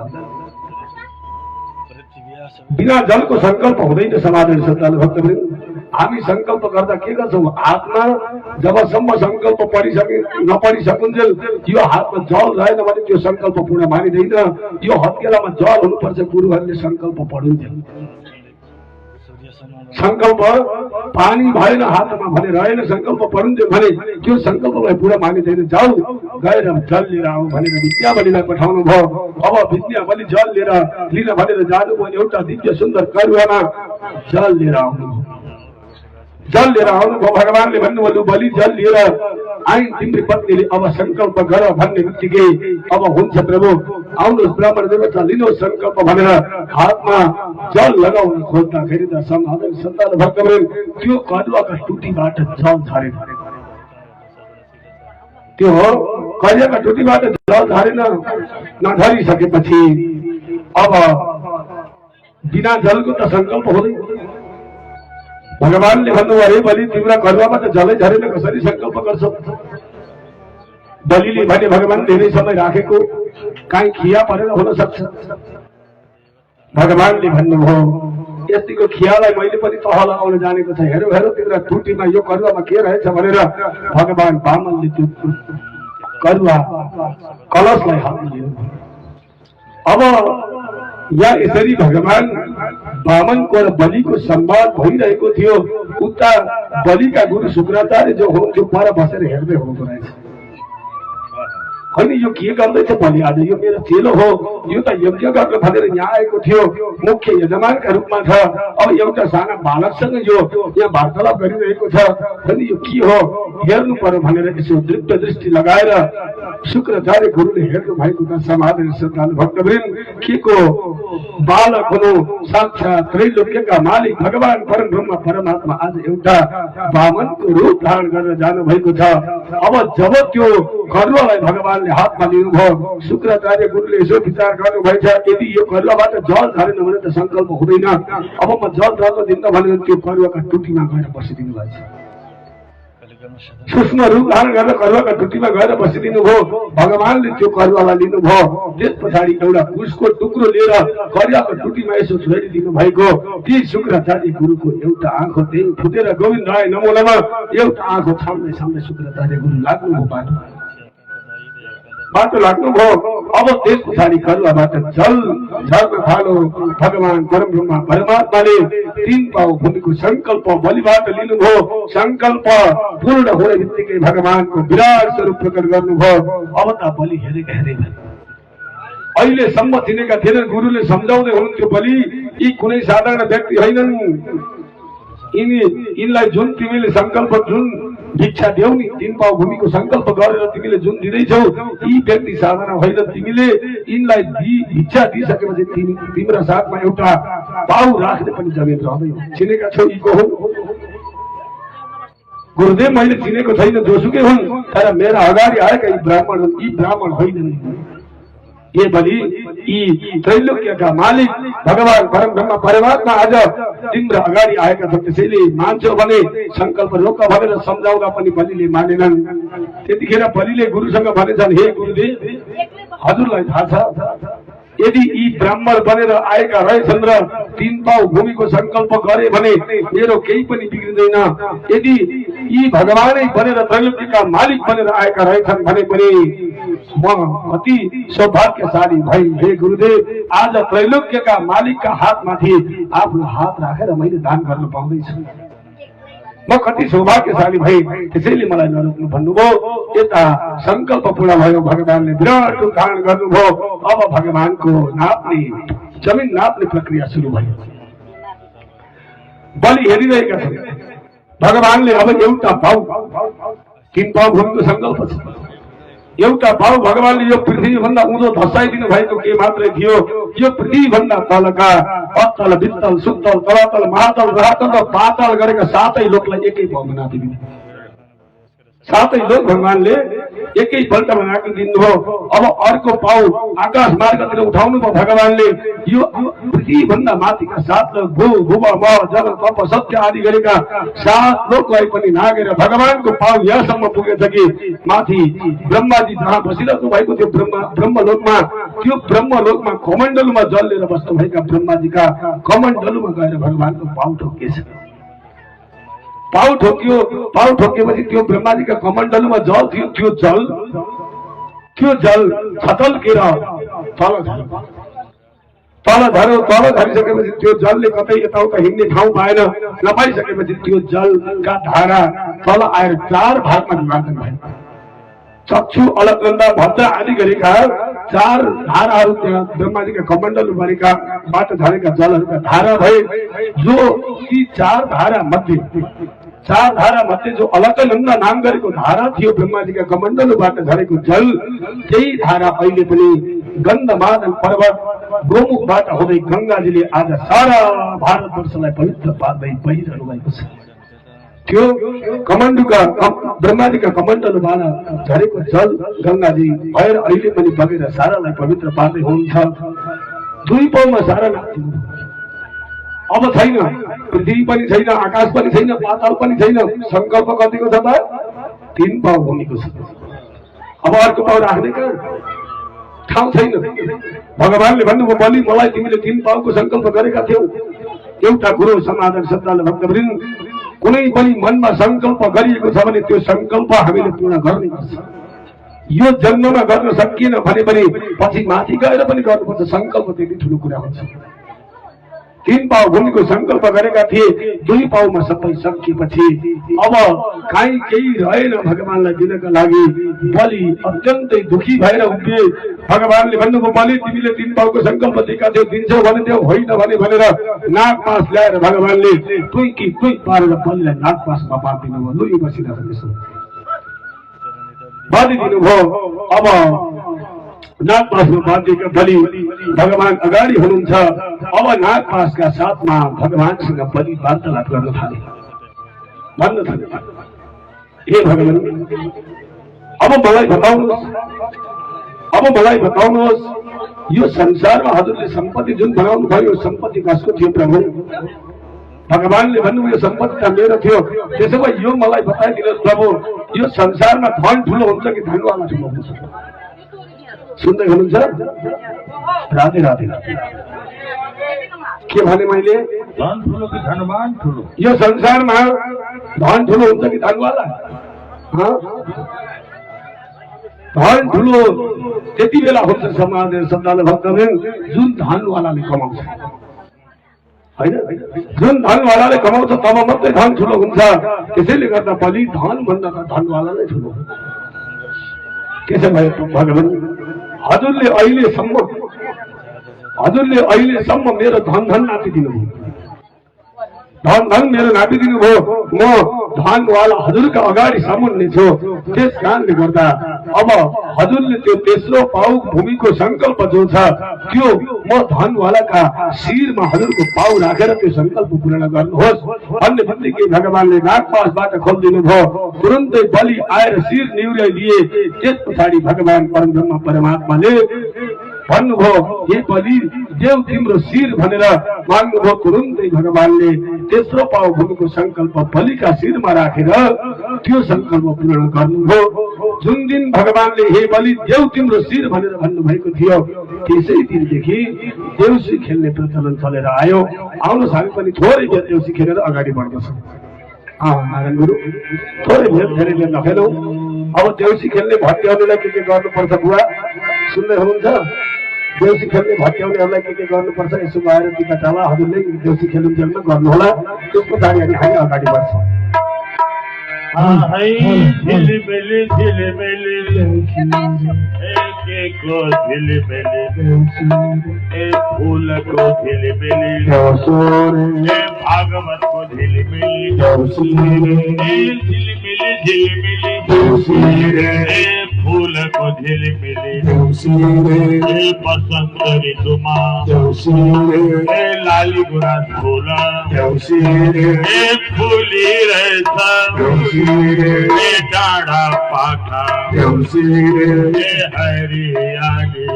S1: बिना जलको संकल्प हुँदैन। समाधान श्रद्धालु भक्तवृन्द, हामी संकल्प गर्दा के गर्छौँ? हातमा जबसम्म संकल्प नपरिसकुन्जेल यो हातमा जल रहेन भने त्यो संकल्प पूर्ण मानिँदैन। यो हत्केलामा जल हुनुपर्छ, गुरुहरूले संकल्प पढुन्थ्यो। संकल्प पानी भएन हातमा भने रहेन, संकल्प पढुन्थ्यो भने त्यो संकल्पलाई पूरा मानिँदैन। जाऊ गएर जल लिएर आऊ भनेर विद्याबलीलाई पठाउनु भयो। अब विद्याबली जल लिन भनेर जानुभयो। एउटा दिव्य सुन्दर करुवामा जल लिएर आउनु। जल लिएर आउनुभयो। भगवानले भन्नुभयो बलि जल लिएर आइन तिम्रो पत्नीले अब संकल्प गर भन्ने बित्तिकै अब हुन्छ प्रभु आउनुहोस् ब्राह्मण देवता लिनुहोस् संकल्प भनेर हातमा जल लगाउन खोज्दाखेरि त समाधान सन्तान भक्तवृन्द त्यो कदुवाका टुटीबाट जल झरेन। त्यो कलियाका टुटीबाट जल झरेन। नझरिसकेपछि अब बिना जलको त संकल्प हुँदैन। भगवानले भन्नुभयो अरे बलि तिम्रो करुवाबाट जलै झरेन कसरी संकल्प गर्छौ? बलिले भने भगवान धेरै समय राखेको काहीँ खिया परेर हुन सक्छ। भगवानले भन्नुभयो यतिको खियालाई मैले पनि तह लगाउन जानेको छ। हेरौ हेरौ तिम्रो टुटीमा यो करुवामा के रहेछ भनेर भगवान बामनले त्यो करुवा कलशलाई हातमा लियो। अब यहाँ यसरी भगवान बामनको र बलिको संवाद भइरहेको थियो। उता बलिका गुरु शुक्राचार्य जो हुनुहुन्थ्यो पर बसेर हेर्दै हुनुहुँदो रहेछ। होइन यो के गर्दैछ बलि? आज यो मेरो चेलो हो, यो त यज्ञ गर्न भनेर यहाँ आएको थियो, मुख्य यजमानका रूपमा छ। अब एउटा साना बालकसँग यो यहाँ वार्तालाप गरिरहेको छ। होइन यो के हो हेर्नु पर्यो भनेर यसो दृष्ट दृष्टि लगाएर शुक्राचार्य गुरुले हेर्नु भएको त समाधान सन्तान भक्तवृन्द के को बालक हुनु साक्षात त्रैलोक्यका मालिक भगवान परम ब्रह्म परमात्मा आज एउटा बामनको रूप धारण गरेर जानु भएको छ। अब जब त्यो करुवालाई भगवानले हातमा लिनुभयो शुक्राचार्य गुरुले यसो विचार गर्नुभएछ यदि यो करुवाबाट जल झरेन भने त संकल्प हुँदैन। अब म जल झर्न दिन्न भनेर त्यो करुवाका टुटीमा गएर बसिदिनु भएछ। सूक्ष्म रूप धारण गरेर करुवाका टुटीमा गएर बसिदिनु भयो। भगवानले त्यो करुवालाई लिनुभयो। त्यस पछाडि एउटा कुशको टुक्रो लिएर करुवाको टुटीमा यसो छोडिदिनु भएको। ती शुक्राचार्य गुरुको एउटा आँखो त्यही फुटेर गोविन्द राय नमो नमः एउटा आँखो छाम्दै छाम्दै शुक्राचार्य गुरु लाग्नुभयो बाटो लाग्नुभयो। अब त्यस पछाडि करुवाबाट जल झर्न थाल्यो। भगवान परम ब्रह्म परमात्माले 3 पाउ भूमिको संकल्प बलिबाट लिनुभयो। संकल्प पूर्ण हुने बित्तिकै भगवानको विराट स्वरूप प्रकट गर्नुभयो। अब त बलि हेरेका अहिलेसम्म चिनेका थिएनन्। गुरुले सम्झाउँदै हुनुहुन्थ्यो बलि यी कुनै साधारण व्यक्ति होइनन्। यिनलाई जुन तिमीले संकल्प जुन भिक्षा देऊ नि 3 पाउ भूमिको संकल्प गरेर तिमीले जुन दिँदैछौ यी व्यक्ति साधारण होइन। तिमीले यिनलाई भिक्षा दिइसकेपछि तिम्रो साथमा एउटा पाउ राख्ने पनि जमिन रहँदैन। चिनेका छौ यी को हो? गुरुदेव मैले चिनेको छैन जोसुकै हुन् तर मेरा अगाडि आएका यी ब्राह्मण हुन्। यी ब्राह्मण होइनन्। ये बलि यी त्रैलोक्यका मालिक भगवान परम ब्रह्म परमात्मा आज तिम्रो अगाडि आएका छन्। त्यसैले मान्छौ भने संकल्प रोक भनेर सम्झाउँदा पनि बलिले मानेनन्। त्यतिखेर बलिले गुरुसँग भनेछन् हे गुरुदेव हजुरलाई थाहा छ यदि यी ब्राह्मण बनेर आएका रहेछन् र 3 पाउ भूमिको संकल्प गरे भने मेरो केही पनि बिग्रिँदैन। यदि यी भगवानै बनेर त्रैलोक्यका मालिक बनेर आएका रहेछन् भने पनि म कति सौभाग्यशाली भई हे गुरुदेव आज त्रैलोक्यका मालिकका हातमाथि आफ्नो हात राखेर मैले दान गर्न पाउँदैछु। म कति सौभाग्यशाली भई त्यसैले मलाई नरोक्नु भन्नुभयो। यता संकल्प पूर्ण भयो। भगवानले विराट रूप धारण गर्नुभयो। अब भगवानको नाप्ने जमिन नाप्ने प्रक्रिया सुरु भयो। बलि हेरिरहेका छन्। भगवानले अब एउटा पाउ 3 पाउ भूमिको संकल्प छ। एउटा पाउ भगवानले यो पृथ्वी भन्दा उँधो धसाइदिनु भएको के मात्रै थियो। यो पृथ्वी भन्दा तलका अतल वित्तल सुत्तल तलातल महातल रहातल र पातल गरेका 7 लोकलाई एकै पाउमा नापिदिनु। 7 लोक भगवानले एकैपल्टमा नापिदिनु भयो। अब अर्को पाउ आकाश मार्गतिर उठाउनु भयो भगवानले। यो पृथ्वी भन्दा माथिका 7 लोक भू भुव म जल तप सत्य आदि गरेका 7 लोकलाई पनि नागेर भगवानको पाउ यहाँसम्म पुगेछ कि माथि ब्रह्माजी जहाँ बसिरहनु भएको थियो ब्रह्मलोकमा त्यो ब्रह्मलोकमा कमण्डलमा जल लिएर बस्नु भएका ब्रह्माजीका कमण्डलमा गएर भगवानको पाउ ठोकिएछ। पाउ ठोकिएपछि त्यो ब्रह्माजीका कमण्डलमा जल थियो। त्यो जल छतल्केर तल झरिसकेपछि त्यो जलले कतै यताउता हिँड्ने ठाउँ पाएन। नपाइसकेपछि त्यो जलका धारा तल आएर 4 भागमा विभाजन भयो। चक्षु अलकनन्दा भद्र आदि गरेका 4 धाराहरू त्यहाँ ब्रह्माजीका कमण्डल भरिकाबाट झरेका जलहरूका धारा भए। जो ती 4 धारा मध्ये चार धारा मध्ये जो अलकनन्द नाम गरेको धारा थियो ब्रह्माजीका कमण्डलबाट झरेको जल, त्यही धारा अहिले पनि गन्धमादन पर्वत गोमुखबाट हुँदै गंगाजीले आज सारा भारतवर्षलाई पवित्र पार्दै बहिरहनु भएको छ। त्यो कमण्डुका ब्रह्माजीका कमण्डलबाट झरेको जल गंगाजी भएर अहिले पनि बगेर सारालाई पवित्र पार्दै हुनुहुन्छ। दुई पाउमा सारा नाच्नु अब छैन, पृथ्वी पनि छैन, आकाश पनि छैन, पाताल पनि छैन। संकल्प कतिको छ त? 3 पाउ भूमिको छ। अब अर्को पाउ राख्ने कहाँ? ठाउँ छैन। भगवानले भन्नुभयो बलि मलाई तिमीले 3 पाउको संकल्प गरेका थियौ। एउटा कुरो समाधान श्रद्धालु भक्तवृन्द, कुनै पनि मनमा संकल्प गरिएको छ भने त्यो संकल्प हामीले पूर्ण गर्नै पर्छ। यो जन्ममा गर्न सकिएन भने पनि पछि माथि गएर पनि गर्नुपर्छ। संकल्प त्यति ठुलो कुरा हुन्छ। 3 पाउ भूमिको संकल्प गरेका थिए, 2 पाउमा सबै सकिएपछि अब काहीँ केही रहेन भगवानलाई दिनका लागि। बलि अत्यन्तै दुखी भएर उभिए। भगवानले भन्नुभयो बलि तिमीले 3 पाउको संकल्प दिएका थियौ, दिन्छौ भने देऊ, होइन भने भनेर नागपास ल्याएर भगवानले टुई पारेर बलिलाई नागपासमा पारिदिनु भयो। लु यो बसिरहेको बाँधिदिनु भयो। अब नागपासमा बाँधिएका बलि भगवान अगाडि हुनुहुन्छ। अब नागपासका साथमा भगवानसँग बलि वार्तालाप गर्न थाले, भन्न थाले, हे भगवान अब मलाई बताउनुहोस् यो संसारमा हजुरले सम्पत्ति जुन बनाउनु भयो सम्पत्ति कसको थियो प्रभु? भगवानले भन्नुभयो यो सम्पत्ति त मेरो थियो। त्यसो भए यो मलाई बताइदिनुहोस् प्रभु, यो संसारमा धन ठुलो हुन्छ कि धनवाला ठुलो हुन्छ? सुन्दै हुनुहुन्छ? राधे राधे। के भने मैले?
S2: धन ठुलो कि धनवान ठुलो?
S1: यो संसारमा धन ठुलो हुन्छ कि धनवाला? धन ठुलो त्यति बेला हुन्छ समाज शब्दले भक्तवृन्द जुन धनवालाले कमाउँछ, होइन? जुन धनवालाले कमाउँछ तब मात्रै धन ठुलो हुन्छ। त्यसैले गर्दा बलि धन भन्दा त धनवाला नै ठुलो। त्यसो भए भगवान हजुरले अहिलेसम्म मेरो धन नापिदिनु भयो, धन मेरो नापिदिनु भयो। म धनवाला हजुरका अगाडि सामुन्ने छु। त्यस कारणले गर्दा अब हजुरले त्यो तेस्रो पाउ भूमिको संकल्प जो छ त्यो म धनवालाका शिरमा हजुरको पाउ राखेर त्यो संकल्प पूर्ण गर्नुहोस् भन्ने बित्तिकै भगवानले नागपासबाट खोलिदिनु भयो। तुरन्तै बलि आएर शिर निहुर्याइदिए। त्यस पछाडि भगवान परमब्रह्म परमात्माले भन्नुभयो हे बलि देव तिम्रो शिर भनेर माग्नुभयो। तुरन्तै भगवानले तेस्रो पाउ भूमिको संकल्प बलिका शिरमा राखेर त्यो संकल्प पूर्ण गर्नुभयो। जुन दिन भगवानले हे बलि देव तिम्रो शिर भनेर भन्नुभएको थियो त्यसै दिनदेखि देउसी खेल्ने प्रचलन चलेर आयो। आउनुहोस् हामी पनि थोरै बेर देउसी खेलेर अगाडि बढ्दछौँ। नारायण गुरु थोरै बेर धेरै बेर नखेलौँ। अब देउसी खेल्ने भट्याउनेलाई के गर्नुपर्छ बुवा सुन्दै हुनुहुन्छ? देउसी खेल्ने भट्याउनेहरूलाई के गर्नुपर्छ यसो गएर टिका टाला हजुरले देउसी खेल्नु गर्नुहोला। त्यस पछाडि हामी अगाडि बढ्छौँ।
S2: झिलिमिली एक को झिलिमिली फूल को झिलिमिली भागवत को झिलिमिली फूल को झिलिमिली बसंत ऋतुमा लाली गुरास फूला फूली रहता डाढ़ा पाखा हरियाली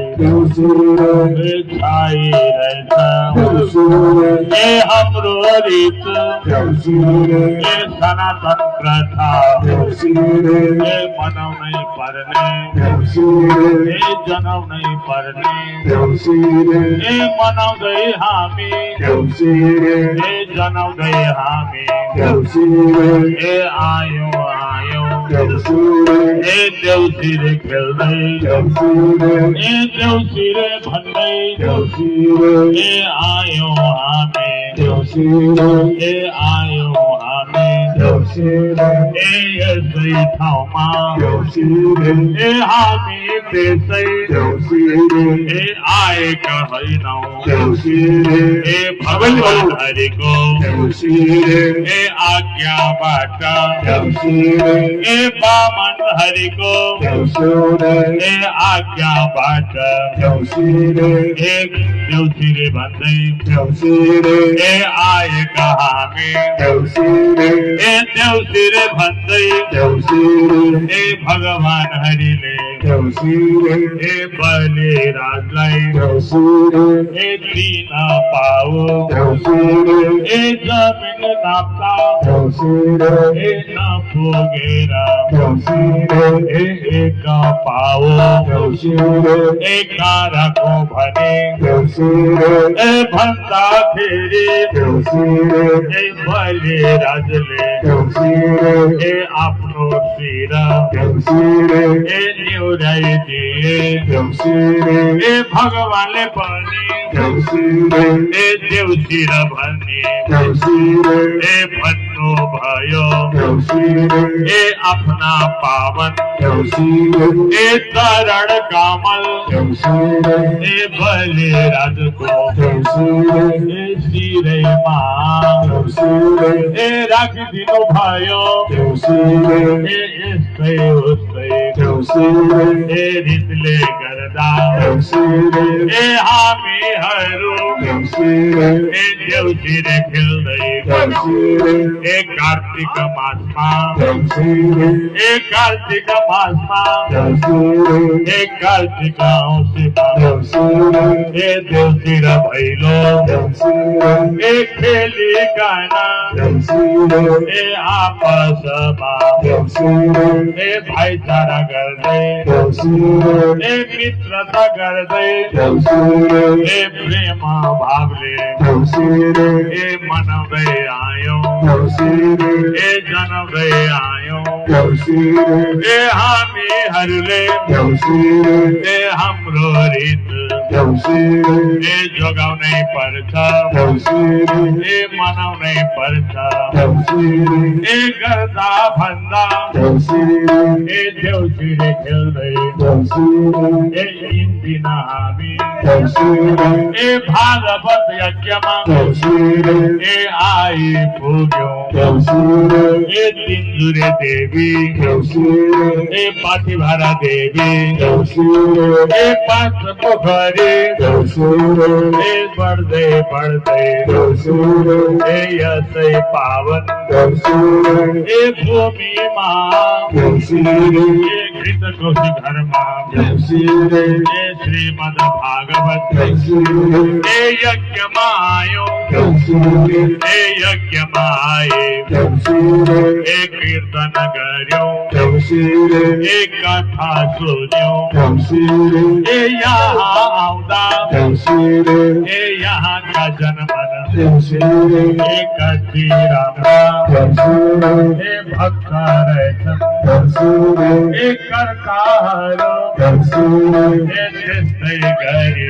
S2: छाई रहता हमरो रीत सनातन प्रथा मनव नहीं परने जनव नहीं परने मनव गए हामी जनव गए हामी आयो देउसी रे खेल्दै देउसी रे भन्दै आयो हामी आयो हामी ए यसै ठाउँमा ए हामी त्यसै ए आएका होइनौ ए भगवान हरिको ए आज्ञाबाट ए वामन हरिको ए आज्ञाबाट ए देउसिरे भन्दै ए आएका हामी ए देउसिरे भन्दै ए भगवान हरिले ए बलिराजलाई ए दिन पाओ ए जमिन नाप्दा ए नपुगेर ए एक पाओ ए कारको भने ए भन्दाखेरि ए बलिराजले ए आफ्नो शिर ए न्युराइदिए ए भगवानले पनि ए देउसिर भन्ने ए भन्नु भयो ए आफ्ना पावन ए चरण कमल ए बलिराजको ए शिरमा ए राखिदिनु भयो ए यस्तै उस्तै ए रितले गर्दा ए हामीहरू ए देउसिरे खेल्दै ए कार्तिक मासमा ए कार्तिक मासमा ए कार्तिक औँसीमा ए देउसिर भैलो ए खेलिकन ए आपसमा ए भाइचारा गर्दै ए मित्रता गर्दै ए प्रेम भावले ए मनाउँदै आयौं ए जनाउँदै आयौं ए हामीहरूले ए हाम्रो रीत ए जोगाउनै पर्छ ए मनाउनै पर्छ ए गर्दा भन्दा ए देउसिरे खेल्दै ए दिन हामी ए भागवत यज्ञमा ए आइपुग्यौं ए तिनजुरे देवी ए पाथिभारा देवी ए पाँच पोखरी ए बढ्दै बढ्दै ए यसै पावन ए भूमिमा ए घृतको घरमा ए श्रीमद् भागवत ए यज्ञमा आयो ए यज्ञमा आए ए कीर्तन गर्यौं ए कथा सुन्यौं ए यहाँ आउँदा ए यहाँका जनमन ए कति राम्रा ए भक्त रहेछन् ए कर्ताहरू ए त्यस्तै गरी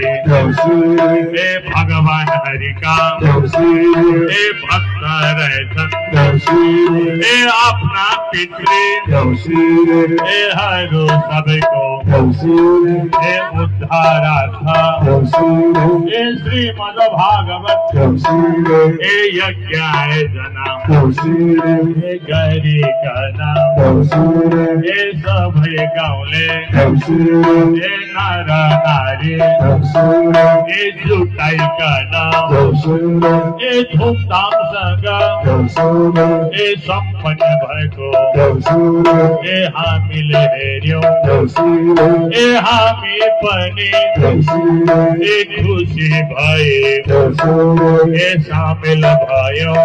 S2: ए भगवान हरिका ए भक्त रहेछन् ए आफ्ना पितृ ए हरू सबैको ए उद्धारार्थ ए श्रीमद् भागवत ए यज्ञ आयोजना ए गरिकन ए सबै गाउँले ए नर नारी ए जुटाइकन ए धुमधामसँग ए सम्पन्न भएको ए हामीले हेर्यौं ए हामी पनि ए खुसी भए ए सामेल भयौं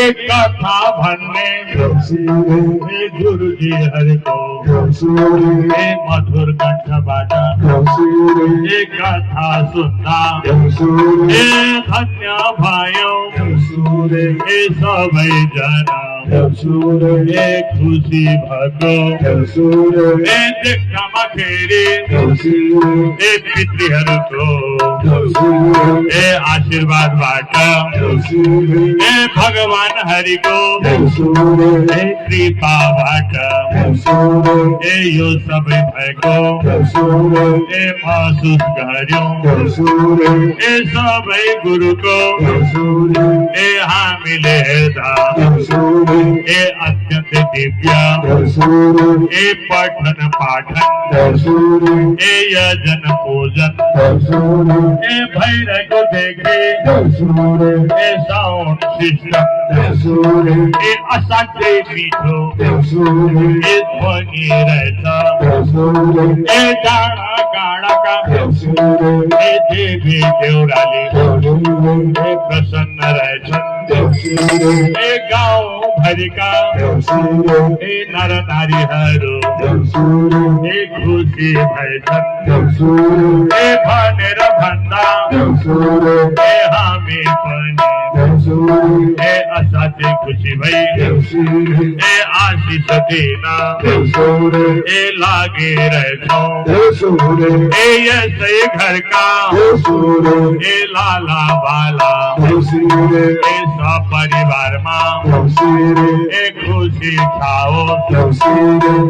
S2: ए कथा भन्ने ए गुरुजीहरूको ए मधुर कण्ठबाट ए कथा सुन्दा ए धन्य भयौं ए सबैजना ए खुसी भएको ए देख्दामा फेरि ए पितृहरूको ए आशीर्वाद आशीर्वाद बाट ए भगवान हरि को ए कृपा बाट ए यो सबै भएको ए महसुस गर्यो ए सबै गुरुको ए हामीले हेर्दा ए अत्यन्त दिव्य ए पठन पाठन ए यजन पूजन ए भइरहेको देखे ए साउन्ड सिस्टम ए असाध्यै मिठो ए ध्वनि रहेछ ए डाँडा काँडाका ए देवी देउराली ए प्रसन्न रहेछन् ए गाउँ भरिका ए नर नारीहरू ए खुसी भएछन् ए भनेर भन्दा ए हामी पनि ए असाध्यै खुसी भई ए आशिष दिन ए लागिरहेछौँ ए यसै घरका ए लाला बाला ए सपरिवारमा ए खुसी छाओस्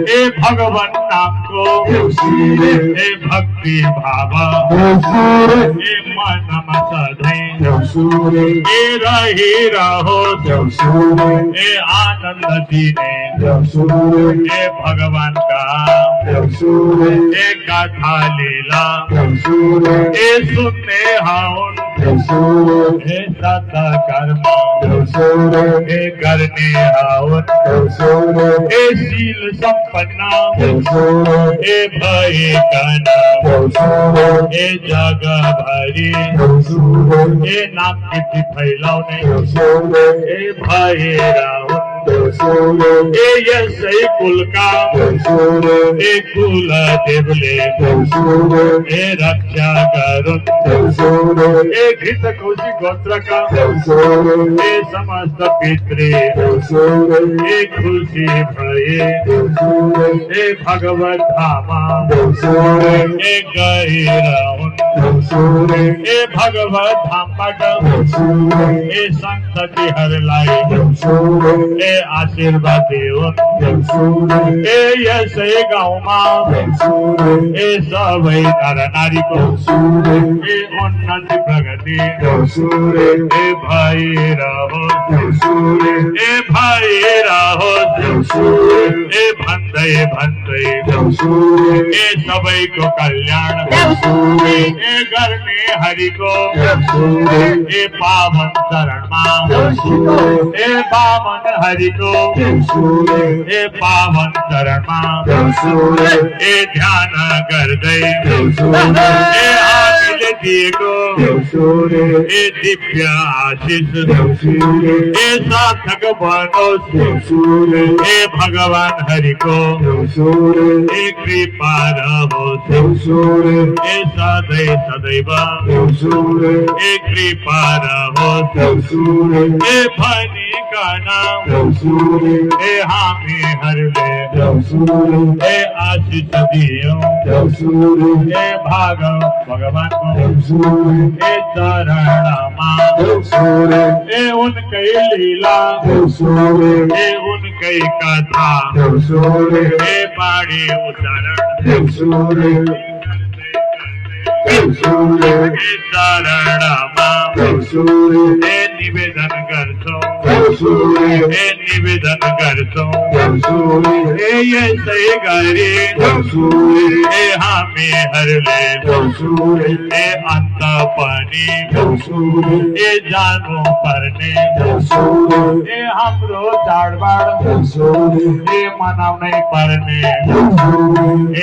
S2: ए भगवान नामको ए भक्ति भाव ए मनमा सधैँ ए रहिरहोस् ए आनन्द दिने ए भगवान का ए गाथा लीला ए सुन्ने हौन् ए सत कर्म ए गर्ने हौन् ए शील सम्पन्न ए भइकन ए जगभरि ए नाम कीर्ति फैलाउने ए भएर हुन् ए यसै कुलका ए कुल देवले ए रक्षा गरून् ए घृत कौशी गोत्रका ए समस्त पितृ ए खुसी भए ए भगवत धाम ए गइरहुन् ए भगवत धामबाट ए सन्ततिहरूलाई ए आशीर्वाद दिउन् ए यसै गाउँमा ए सबै नर नारीको ए उन्नति प्रगति ए भइरहोस् ए भइरहोस् ए भन्दै भन्दै ए सबैको कल्याण ए गर्ने हरिको ए पावन चरणमा ए पावन हरिको ए पावन चरणमा ए ध्यान गर्दै ए हामीले दिएको ए दिव्य आशिष ए सार्थक बनोस् ए भगवान हरिको ए कृपा रहोस् ए सधैँ सदैव ए कृपा रहोस् ए भनिकन ए हामीहरूले ए आशिष दियौँ ए भगवानको ए चरणमा ए उनकै लीला ए उनकै कथा ए बाणी उच्चारण ए चरणमा ए निवेदन गर्छौँ ए निवेदन गर्छौँ ए यसै गरी ए हामीहरूले ए अन्त पनि ए जानु पर्ने ए हाम्रो चाडबाड ए मनाउनै पर्ने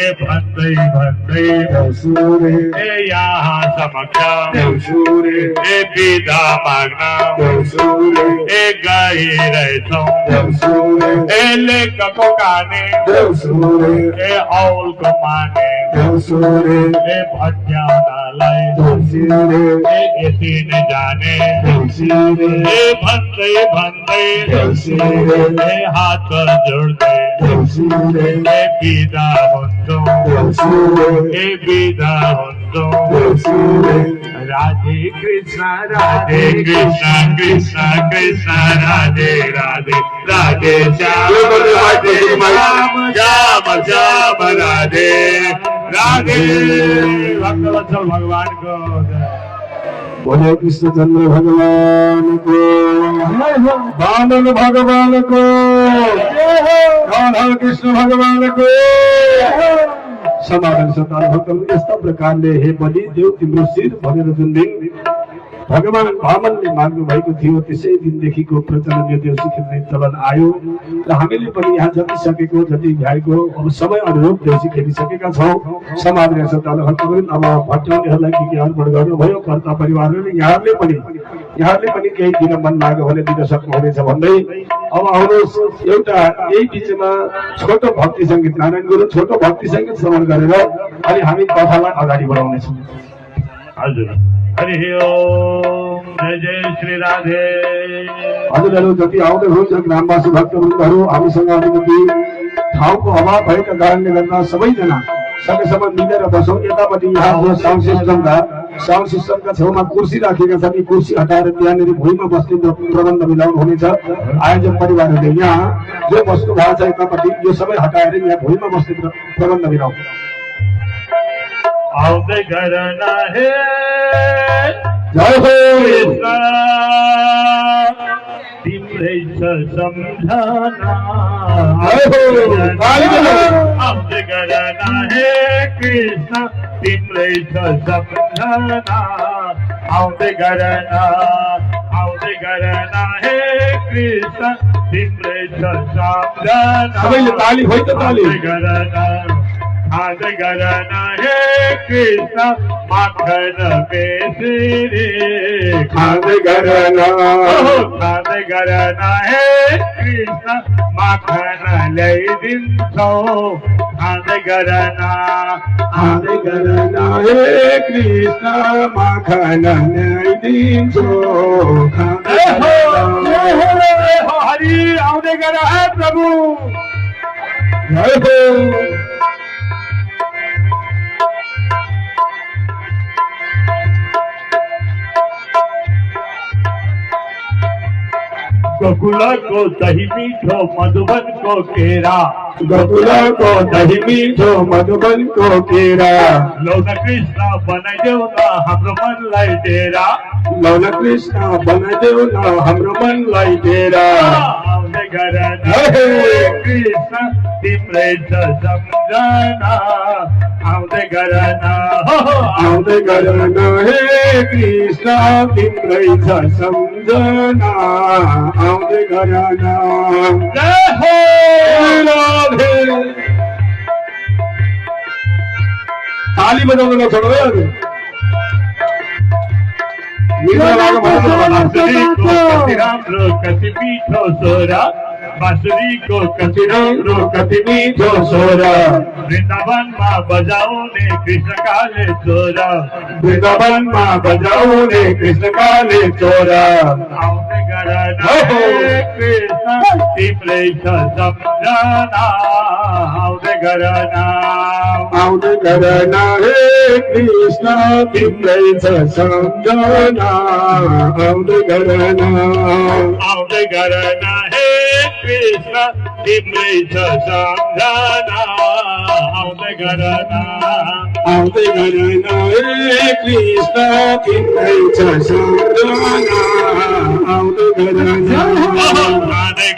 S2: ए भन्दै भन्दै ए यहाँ समक्ष ए बिदा माग्न ए गइरहेछौँ ए लेखको काने ए औलको माने ए भट्याउनलाई ए यति नै जाने ए भन्दै भन्दै ए हात जोड्दै ए बिदा हुन्छौँ ए बिदा हुन्छौँ Vishnu Radhe Krishna Krishna Krishna Radhe Radhe Radhe Shama Radhe Radhe Bhaktavatsaal Bhagwan ko
S1: बोले कृष्णचंद्र भगवान को, बामन भगवान को, राधा कृष्ण भगवान को समाधान सतार भक्तहरू यस्ता प्रकारले हे बलि देव तिम्रो शिर भनेर जुन दिन भगवान वामनले माग्नु भएको थियो त्यसै दिनदेखिको प्रचलन यो देउसी खेल्ने चलन आयो र हामीले पनि यहाँ जति सकेको जति भ्याएको अब समय अनुरूप देउसी खेलिसकेका छौँ। समाजले सतार भक्तहरू अब भट्टाउनेहरूलाई के अर्पण गर्नुभयो कर्ता परिवारहरूले यहाँहरूले पनि केही दिन मन लाग्यो भने दिन सक्नुहुनेछ भन्दै अब आउनुहोस् एउटा यही बिचमा छोटो भक्ति सङ्गीत नारायण गुरु छोटो भक्ति सङ्गीत श्रवण गरेर अनि हामी कथालाई अगाडि बढाउनेछौँ।
S2: हजुर हरि ओम जय जय श्री राधे।
S1: हजुरहरू जति आउँदै हुनुहुन्छ ग्रामवासी भक्तवृन्दहरू हामीसँग अलिकति ठाउँको अभाव भएका कारणले गर्दा सबैजना सकेसम्म मिलेर बसौँ। यतापट्टि यहाँ साउन्ड सिस्टमका छेउमा कुर्सी राखेका छन्, यी कुर्सी हटाएर त्यहाँनिर भुइँमा बस्ने प्रबन्ध मिलाउनु हुनेछ। आयोजक परिवारहरूले यहाँ जो बस्नु भएको छ यतापट्टि यो सबै हटाएर यहाँ भुइँमा बस्ने प्रबन्ध मिलाउँ।
S2: आउँदै गर्न हे
S1: जय हो
S2: कृष्ण तिम्रै छ सम्झना आउँदै गर्न हे कृष्ण तिम्रै छ सम्झना आउँदै गर्न हे कृष्ण तिम्रै छ सम्झना
S1: सबैले ताली होइ त ताली
S2: आउँदै गर्न हे कृष्ण माखन बेसरी
S1: खाँदै गर्न
S2: हे कृष्ण माखन ल्याइदिन्छौ खाँदै गर्न
S1: हे कृष्ण माखन ल्याइदिन्छौ
S2: हरि आउँदै गर हे प्रभु
S1: जय हो
S2: गोकुला को दही मीठो मधुबन को केरा
S1: गोकुला को दही मीठो मधुबन को केरा
S2: लौन कृष्ण बनाइदेऊ न हाम्रो मनलाई डेरा
S1: लौन कृष्ण बनाइदेऊ न हाम्रो मनलाई डेरा
S2: आउँदै गर्न हे कृष्ण तिम्रै छ सम्झना आउँदै गर्न
S1: हे कृष्ण तिम्रै छ सम्झना आउँदै गर्न
S2: जय हो
S1: राधे। ताली बजाउनु नछोड्नु है
S2: बाँसुरी को कति राम्रो कति मिठो छोरा बाँसुरी को कति राम्रो
S1: कति मिठो छोरा
S2: वृन्दावनमा बजाउने कृष्णकाले छोरा
S1: वृन्दावनमा बजाउने कृष्णकाले छोरा
S2: आउँदै गर्न हे कृष्ण तिम्रै छ सम्झना आउँदै गर्न
S1: हे कृष्ण तिम्रै छ सम्झना आउँदै गर्न
S2: हे कृष्ण तिम्रै छ सम्झना आउँदै गर्न
S1: हे कृष्ण तिम्रै छ सम्झना
S2: आउँदै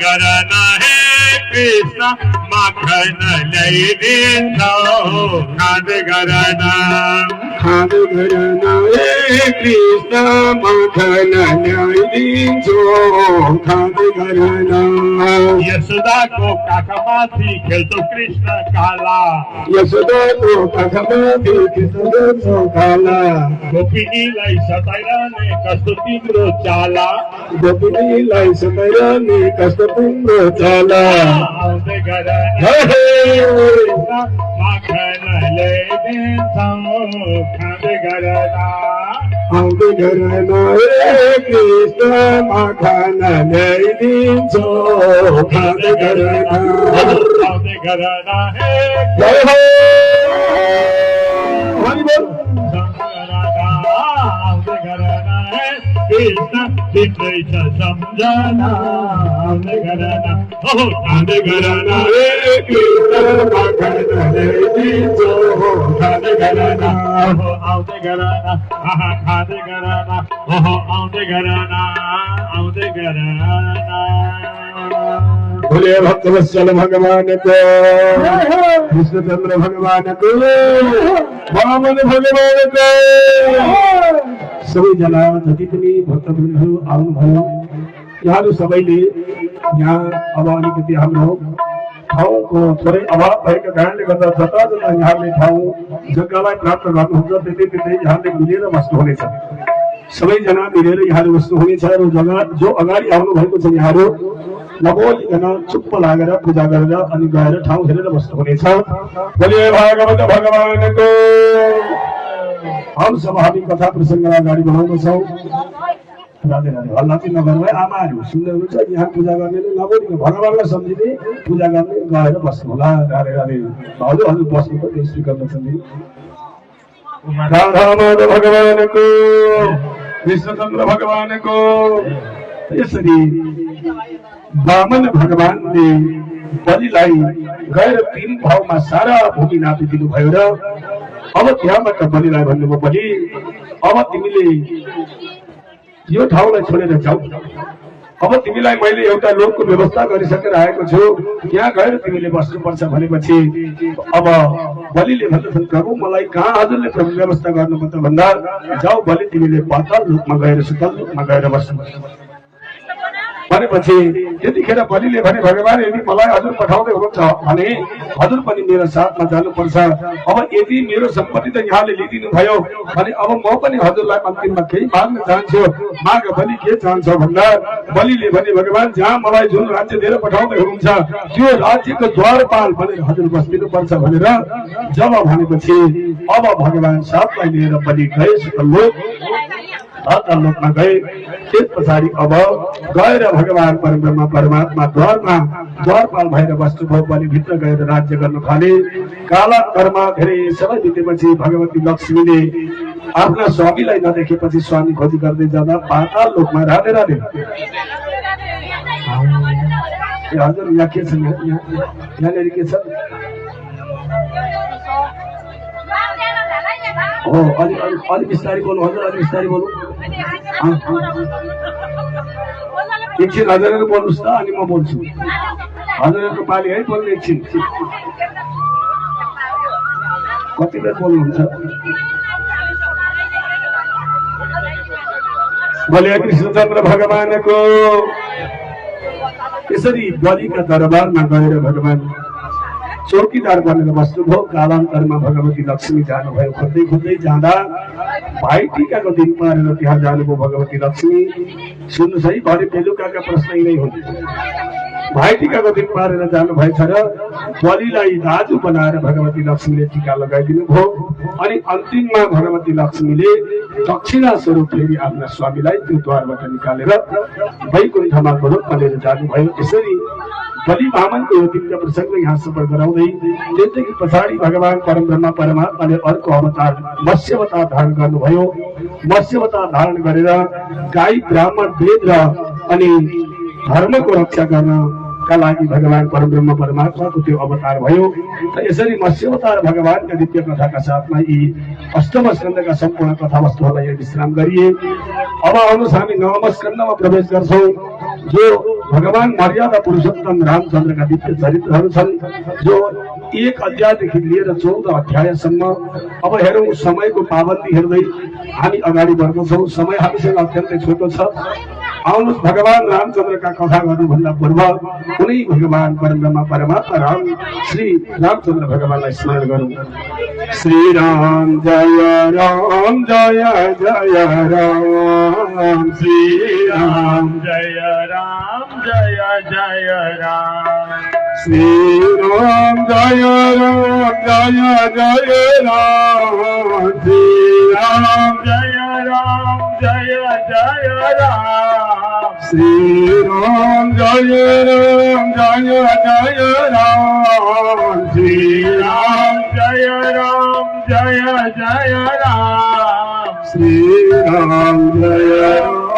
S2: गर्न हे कृष्ण माखन ल्याइदिन्छौ खाँदै गर्न
S1: हे कृष्ण माखन ल्याइदिन्छौ खाँदै गर्न
S2: यशोदाको काखमाथि खेल्छौ कृष्ण काला
S1: यशोदाको काखमाथि खेल्छौ काला
S2: गोपिनीलाई सताइरहने कस्तो तिम्रो चाला
S1: गोपिनीलाई सताइरहने कस्तो तिम्रो चाला
S2: आउँदै गर्न माखन ल्याइदिन्छौ खाँदै गर्न
S1: हे कृष्ण माखन ल्याइदिन्छौ खाँदै गर्न
S2: आउँदै गर्न हे
S1: जय हो हरि बोल
S2: कृष्ण चित्रैछ सम्झना आउँदै गरना हो खाँदै गरना
S1: हे कृष्ण खाँदै
S2: खाँदै गरना हो आउँदै गरना आहा खाँदै गरना ओहो आउँदै गरना आउँदै गरना
S1: बोले भक्तवत्सल भगवान को कृष्णचंद्र भगवान को वामन भगवान को सबैजना जति पनि भक्तवृन्दहरू आउनुभयो यहाँहरू सबैले यहाँ अब अलिकति हाम्रो ठाउँको थोरै अभाव भएको कारणले गर्दा जता जता यहाँले ठाउँ जग्गालाई प्राप्त गर्नुहुन्छ त्यतै त्यतै यहाँले मिलेर बस्नुहुनेछ सबैजना मिलेर यहाँहरू बस्नुहुनेछ र जग्गा जो अगाडि आउनु भएको छ यहाँहरू नबोलिकन चुप्प लागेर पूजा गरेर अनि गएर ठाउँ हेरेर बस्नुहुनेछ बोलिए भागवत भगवानको हम सब हामी कथा प्रसङ्गलाई अगाडि बढाउँदछौँ राधे राधे हल्ला चाहिँ नगर्नु है आमाहरू सुन्दै हुनुहुन्छ यहाँ पूजा गर्नेले नबोलिकन भगवानलाई सम्झिँदै पूजा गर्ने गएर बस्नु होला राधे राधे हजुर हजुर बस्नु त त्यस स्वीकार छन् राधा माधव भगवानको कृष्णचन्द्र भगवानको यसरी वामन भगवानले बलिलाई गएर 3 भावमा सारा भूमि नापिदिनु भयो र अब त्यहाँबाट बलिलाई भन्नुभयो बलि अब तिमीले यो ठाउँलाई छोडेर जाऊ अब तिमीलाई मैले एउटा लोकको व्यवस्था गरिसकेर आएको छु त्यहाँ गएर तिमीले बस्नुपर्छ भनेपछि अब बलिले भन्दछन् प्रभु मलाई कहाँ हजुरले प्रभु व्यवस्था गर्नुपर्छ भन्दा जाऊ बलि तिमीले पाताल लोकमा गएर सुतल लोकमा गएर बस्नु भनेपछि त्यतिखेर बलिले भने भगवान यदि मलाई हजुर पठाउँदै हुनुहुन्छ भने हजुर पनि मेरो साथमा जानुपर्छ अब यदि मेरो सम्पत्ति त यहाँले लिदिनु भयो भने अब म पनि हजुरलाई अन्तिममा केही माग्न चाहन्छु माग बलि के चाहन्छ भन्दा बलिले भने भगवान जहाँ मलाई जुन राज्य दिएर पठाउँदै हुनुहुन्छ त्यो राज्यको द्वारपाल भनेर हजुर बस्दिनुपर्छ भनेर जब भनेपछि अब भगवान साथलाई लिएर बलि गए लोकमा गए त्यस पछाडि अब गएर भगवान परब्रह्म परमात्मा द्वारपाल भएर बस्नुभयो बलि भित्र गएर राज्य गर्न थाले काला कर्म धेरै समय बितेपछि भगवती लक्ष्मीले आफ्ना स्वामीलाई नदेखेपछि स्वामी खोजी गर्दै जाँदा पाताल लोकमा राधे राधे हजुर यहाँ के छ यहाँनिर के छ हो अलि बिस्तारै बोल्नु हजुर अलि बिस्तारै बोल्नु एकछिन हजुरहरू बोल्नुहोस् त अनि म बोल्छु हजुरहरूको पाली है बोल्नु एकछिन कति बेर बोल्नुहुन्छ बोले कृष्णचन्द्र भगवानको यसरी बलिका दरबारमा गएर भगवान चौकीदार बनेर बस्नुभयो कालान्तरमा भगवती लक्ष्मी जानुभयो खोज्दै खोज्दै जाँदा भाइ टिकाको दिन पारेर त्यहाँ जानुभयो भगवती लक्ष्मी सुन्नुहोस् है भरे बेलुकाका प्रश्न नै हुन् भाइ टिकाको दिन पारेर जानुभएछ र बलिलाई दाजु बनाएर भगवती लक्ष्मीले टिका लगाइदिनु भयो अनि अन्तिममा भगवती लक्ष्मीले दक्षिणा स्वरूप फेरि आफ्ना स्वामीलाई त्यो द्वारबाट निकालेर वैकुण्ठमा गोलोकमा लिएर जानुभयो यसरी बलि वामनको यो दिव्य प्रसङ्ग यहाँ सफल गराउँदै त्यसदेखि पछाडि भगवान परब्रह्म परमात्माले अर्को अवतार मत्स्य अवतार धारण गर्नुभयो मत्स्य अवतार धारण गरेर गाई ब्राह्मण वेद र अनि धर्मको रक्षा गर्नका लागि भगवान परब्रह्म परमात्माको त्यो अवतार भयो र यसरी मत्स्य अवतार भगवानका दिव्य कथाका साथमा यी अष्टम स्कन्धका सम्पूर्ण कथावस्तुहरूलाई विश्राम गरिए अब आउनुहोस् हामी नवम स्कन्धमा प्रवेश गर्छौँ जो भगवान मर्यादा पुरुषोत्तम रामचन्द्रका दिव्य चरित्रहरू छन् जो 1 अध्यायदेखि लिएर 14 अध्यायसम्म अब हेरौँ समयको पाबन्दी हेर्दै हामी अगाडि बढ्दछौँ समय हामीसँग अत्यन्तै छोटो छ आउनुहोस् भगवान रामचन्द्रका कथा गर्नुभन्दा पूर्व कुनै भगवान परब्रह्म परमात्मा राम श्री रामचन्द्र भगवानलाई स्मरण गरौँ श्री राम जय राम जय जय राम श्री राम
S2: जय राम जय जय राम
S1: श्री राम जय राम जय जय राम श्री राम
S2: जय राम जय जय राम
S1: श्री राम जय जय राम श्री
S2: राम जय राम जय जय राम
S1: श्री राम जय राम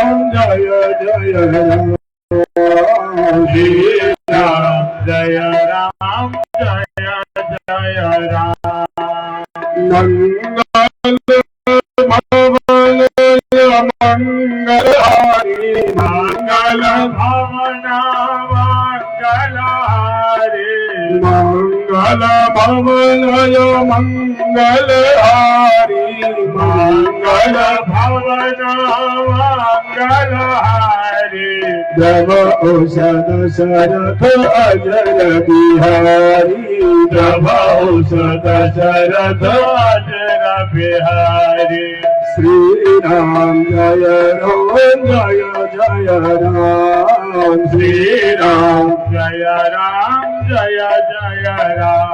S1: जय राम
S2: श्री राम जय राम जय जय राम
S1: मंगल भवन मंगल हारी
S2: मंगल भवना मंगल हारी
S1: मंगल भवन मंगल हारी
S2: मंगल भवना मंगल हारी
S1: जब औषध शरथ अजर बिहारी
S2: जब औषध शरद अजर बिहारी
S1: श्री राम जय राम जय जय राम
S2: श्री राम जय राम जय जय राम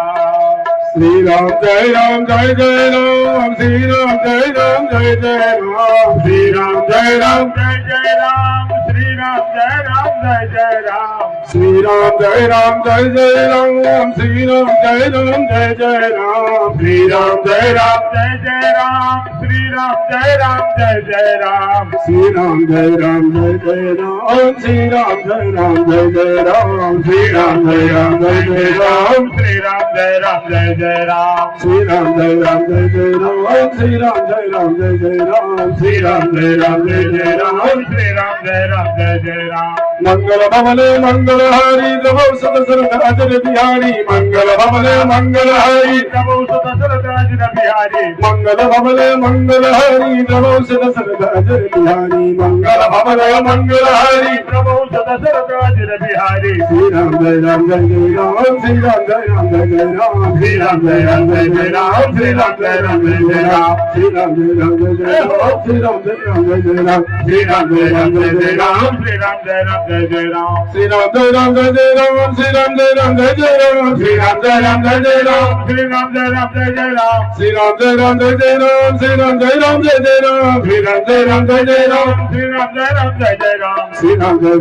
S1: श्री राम जय राम जय जय राम श्री राम जय राम जय जय राम
S2: श्री राम जय राम जय जय राम श्री राम जय राम जय जय राम
S1: श्री राम जय राम जय जय राम श्री राम जय राम जय जय राम
S2: श्री राम जय राम जय जय राम श्री राम जय राम जय जय राम
S1: श्री राम जय राम जय जय राम श्री राम जय राम जय जय राम श्री राम जय राम जय जय राम
S2: श्री राम जय राम जय जय राम
S1: श्री राम जय राम जय जय राम श्री राम जय राम जय जय राम
S2: श्री राम जय राम जय जय राम श्री राम जय राम जय जय राम
S1: मंगल भवने मंगल हरि नमो सदसरथ अजर बिहारी मंगल भवने मंगल हरि
S2: नमो सदसरथ अजर बिहारी
S1: मंगल भवने मंगल हरि नमो सदसरथ अजर बिहारी मंगल भवने मंगल हरि
S2: नमो सदसरथ अजर बिहारी
S1: श्री राम जय राम जय जय राम श्री राम जय राम जय जय राम
S2: श्री राम जय राम जय जय राम श्री राम जय राम जय जय राम
S1: श्री राम जय राम जय जय राम श्री राम जय राम जय जय राम
S2: श्री राम जय राम जय जय राम श्री राम जय राम जय जय राम
S1: श्री राम जय राम जय जय राम श्री राम जय राम जय जय राम
S2: श्री राम जय राम जय जय राम श्री राम जय राम जय जय राम
S1: श्री राम जय राम जय जय राम श्री राम जय राम जय जय राम
S2: श्री राम जय राम जय जय राम श्री राम जय राम जय जय राम
S1: श्री राम जय राम जय जय राम श्री राम जय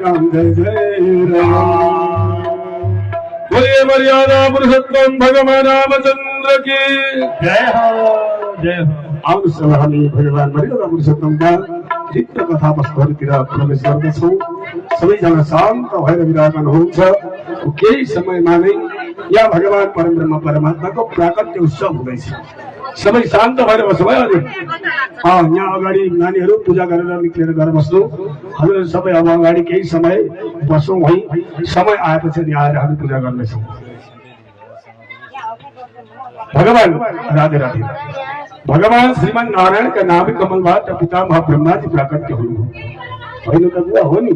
S1: राम जय जय राम बोलिए मर्यादा पुरुषोत्तम भगवान रामचंद्र की
S2: जय हो जय हो
S1: आउनु अब हामी भगवान मर्यादा पुरुषोत्तमका चित्त कथा वस्तुहरूतिर प्रवेश गर्दछौँ। सबैजना शान्त भएर विराजमान हुनुहुन्छ। केही समयमा नै यहाँ भगवान परब्रह्म परमात्माको प्राकट्य उत्सव हुँदैछ। सबै शान्त भएर बस्नु भयो। हजुर यहाँ अगाडि नानीहरू पूजा गरेर निक्लेर गएर बस्नु। हजुरहरू सबै अब अगाडि केही समय बसौँ है। समय आएपछि यहाँ आएर हामी पूजा गर्नेछौँ। भगवान राधे राधे। भगवान श्रीमान नारायण का नाभि कमलबाट पितामह ब्रह्माजी प्राकट्य हुनुभयो। होइन त बुवा हो नि।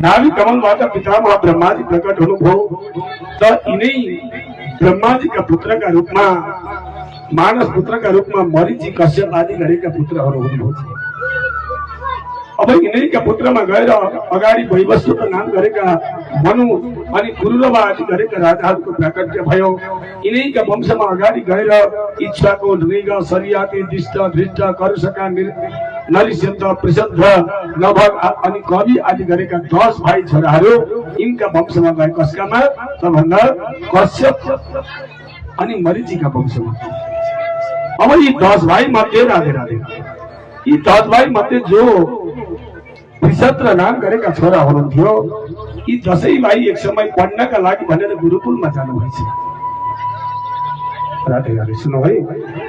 S1: नाभि कमलबाट पितामह ब्रह्माजी प्रकट हुनुभयो। त यिनै ब्रह्माजीका पुत्रका रूपमा मानस पुत्रका रूपमा मरीची कश्यप आदि गरेका पुत्रहरू हुनुभयो। अब यिनैका पुत्रमा गएर अगाडि वैवस्वत नाम गरेका मनु अनि पुरुरवा आदि गरेका राजाहरूको प्राकट्य भयो। यिनैका वंशमा अगाडि गएर इच्छाको नृग सरियाती दिष्ट धृष्ट करुषका नरिष्यन्त प्रसिद्ध नभग अनि कवि आदि गरेका 10 भाइ छोराहरू यिनका वंशमा गए। कसकामा त भन्दा कश्यप अनि मरीचिका वंशमा। अब यी 10 भाइ मध्ये राधे राधे यी 10 भाइ मध्ये जो त्रिशत्र नाम गरेका छोरा हुनुहुन्थ्यो, यी 10 भाइ एक समय पढ्नका लागि भनेर गुरुकुलमा जानुभएछ। राधे राधे सुन्नु है।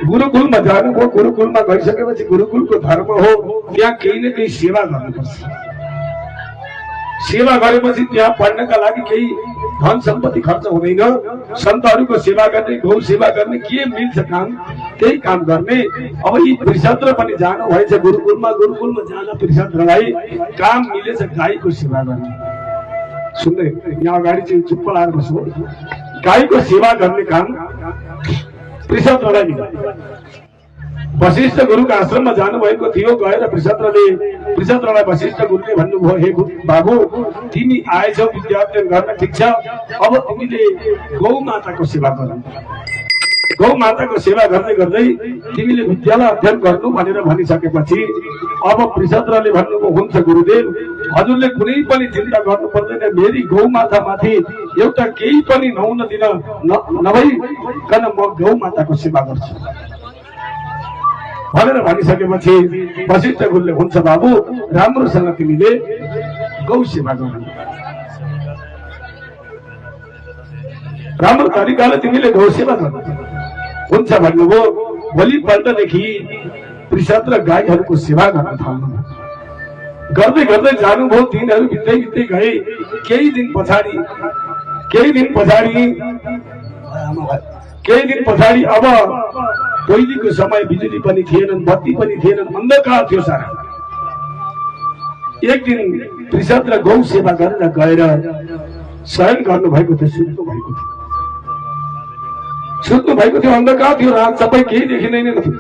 S1: गुरुकुलमा जानुभयो। गुरुकुलमा गइसकेपछि गुरुकुलको धर्म हो त्यहाँ केही न केही सेवा गर्नुपर्छ। सेवा गरेपछि त्यहाँ पढ्नका लागि केही धन सम्पत्ति खर्च हुँदैन। सन्तहरूको सेवा गर्ने, गौ सेवा गर्ने, के मिल्छ काम त्यही काम गर्ने। अब यी त्रिशत्र पनि जानु भएछ गुरुकुलमा। गुरुकुलमा जान त्रिशत्रलाई काम मिलेछ गाईको सेवा गर्ने। सुन्दै यहाँ अगाडि चाहिँ चुप्प लाएर बस्नु। गाईको सेवा गर्ने काम त्रिशत्रलाई मिल्छ। वशिष्ठ गुरुको आश्रममा जानुभएको थियो। गएर त्रिशत्रलाई वशिष्ठ गुरुले भन्नुभयो, हे बाबु तिमी आएछौ विद्या अध्ययन गर्न, ठिक छ। अब तिमीले गौ माताको सेवा गर्नु। गौ माताको सेवा गर्दै गर्दै तिमीले विद्यालय अध्ययन गर्नु भनेर भनिसकेपछि अब त्रिशत्रले भन्नुभयो, हुन्छ गुरुदेव, हजुरले कुनै पनि चिन्ता गर्नु पर्दैन। मेरी गौ माता माथि एउटा केही पनि नहुन दिन नभइकन म गौ माताको सेवा गर्छु। भनेर भनिसकेपछि वशिष्ठ गुरुले हुन्छ बाबु राम्रोसँग तिमीले गौ सेवा गर्नु, राम्रो तरिकाले तिमीले गौ सेवा गर्नु हुन्छ भन्नुभयो। भोलिपल्टदेखि वृषभ र गाईहरूको सेवा गर्न थाल्नु। गर्दै गर्दै जानुभयो। दिनहरू बित्दै बित्दै गए। केही दिन पछाडि अब पहिलेको समय बिजुली पनि थिएनन्, बत्ती पनि थिएनन्, अन्धकार थियो सारा। एक दिन वृषभ र गौ सेवा गरेर गएर शयन गर्नुभएको थियो, सुत्नु भएको थियो, अन्धकार थियो, रात सबै केही देखिँदैन थियो।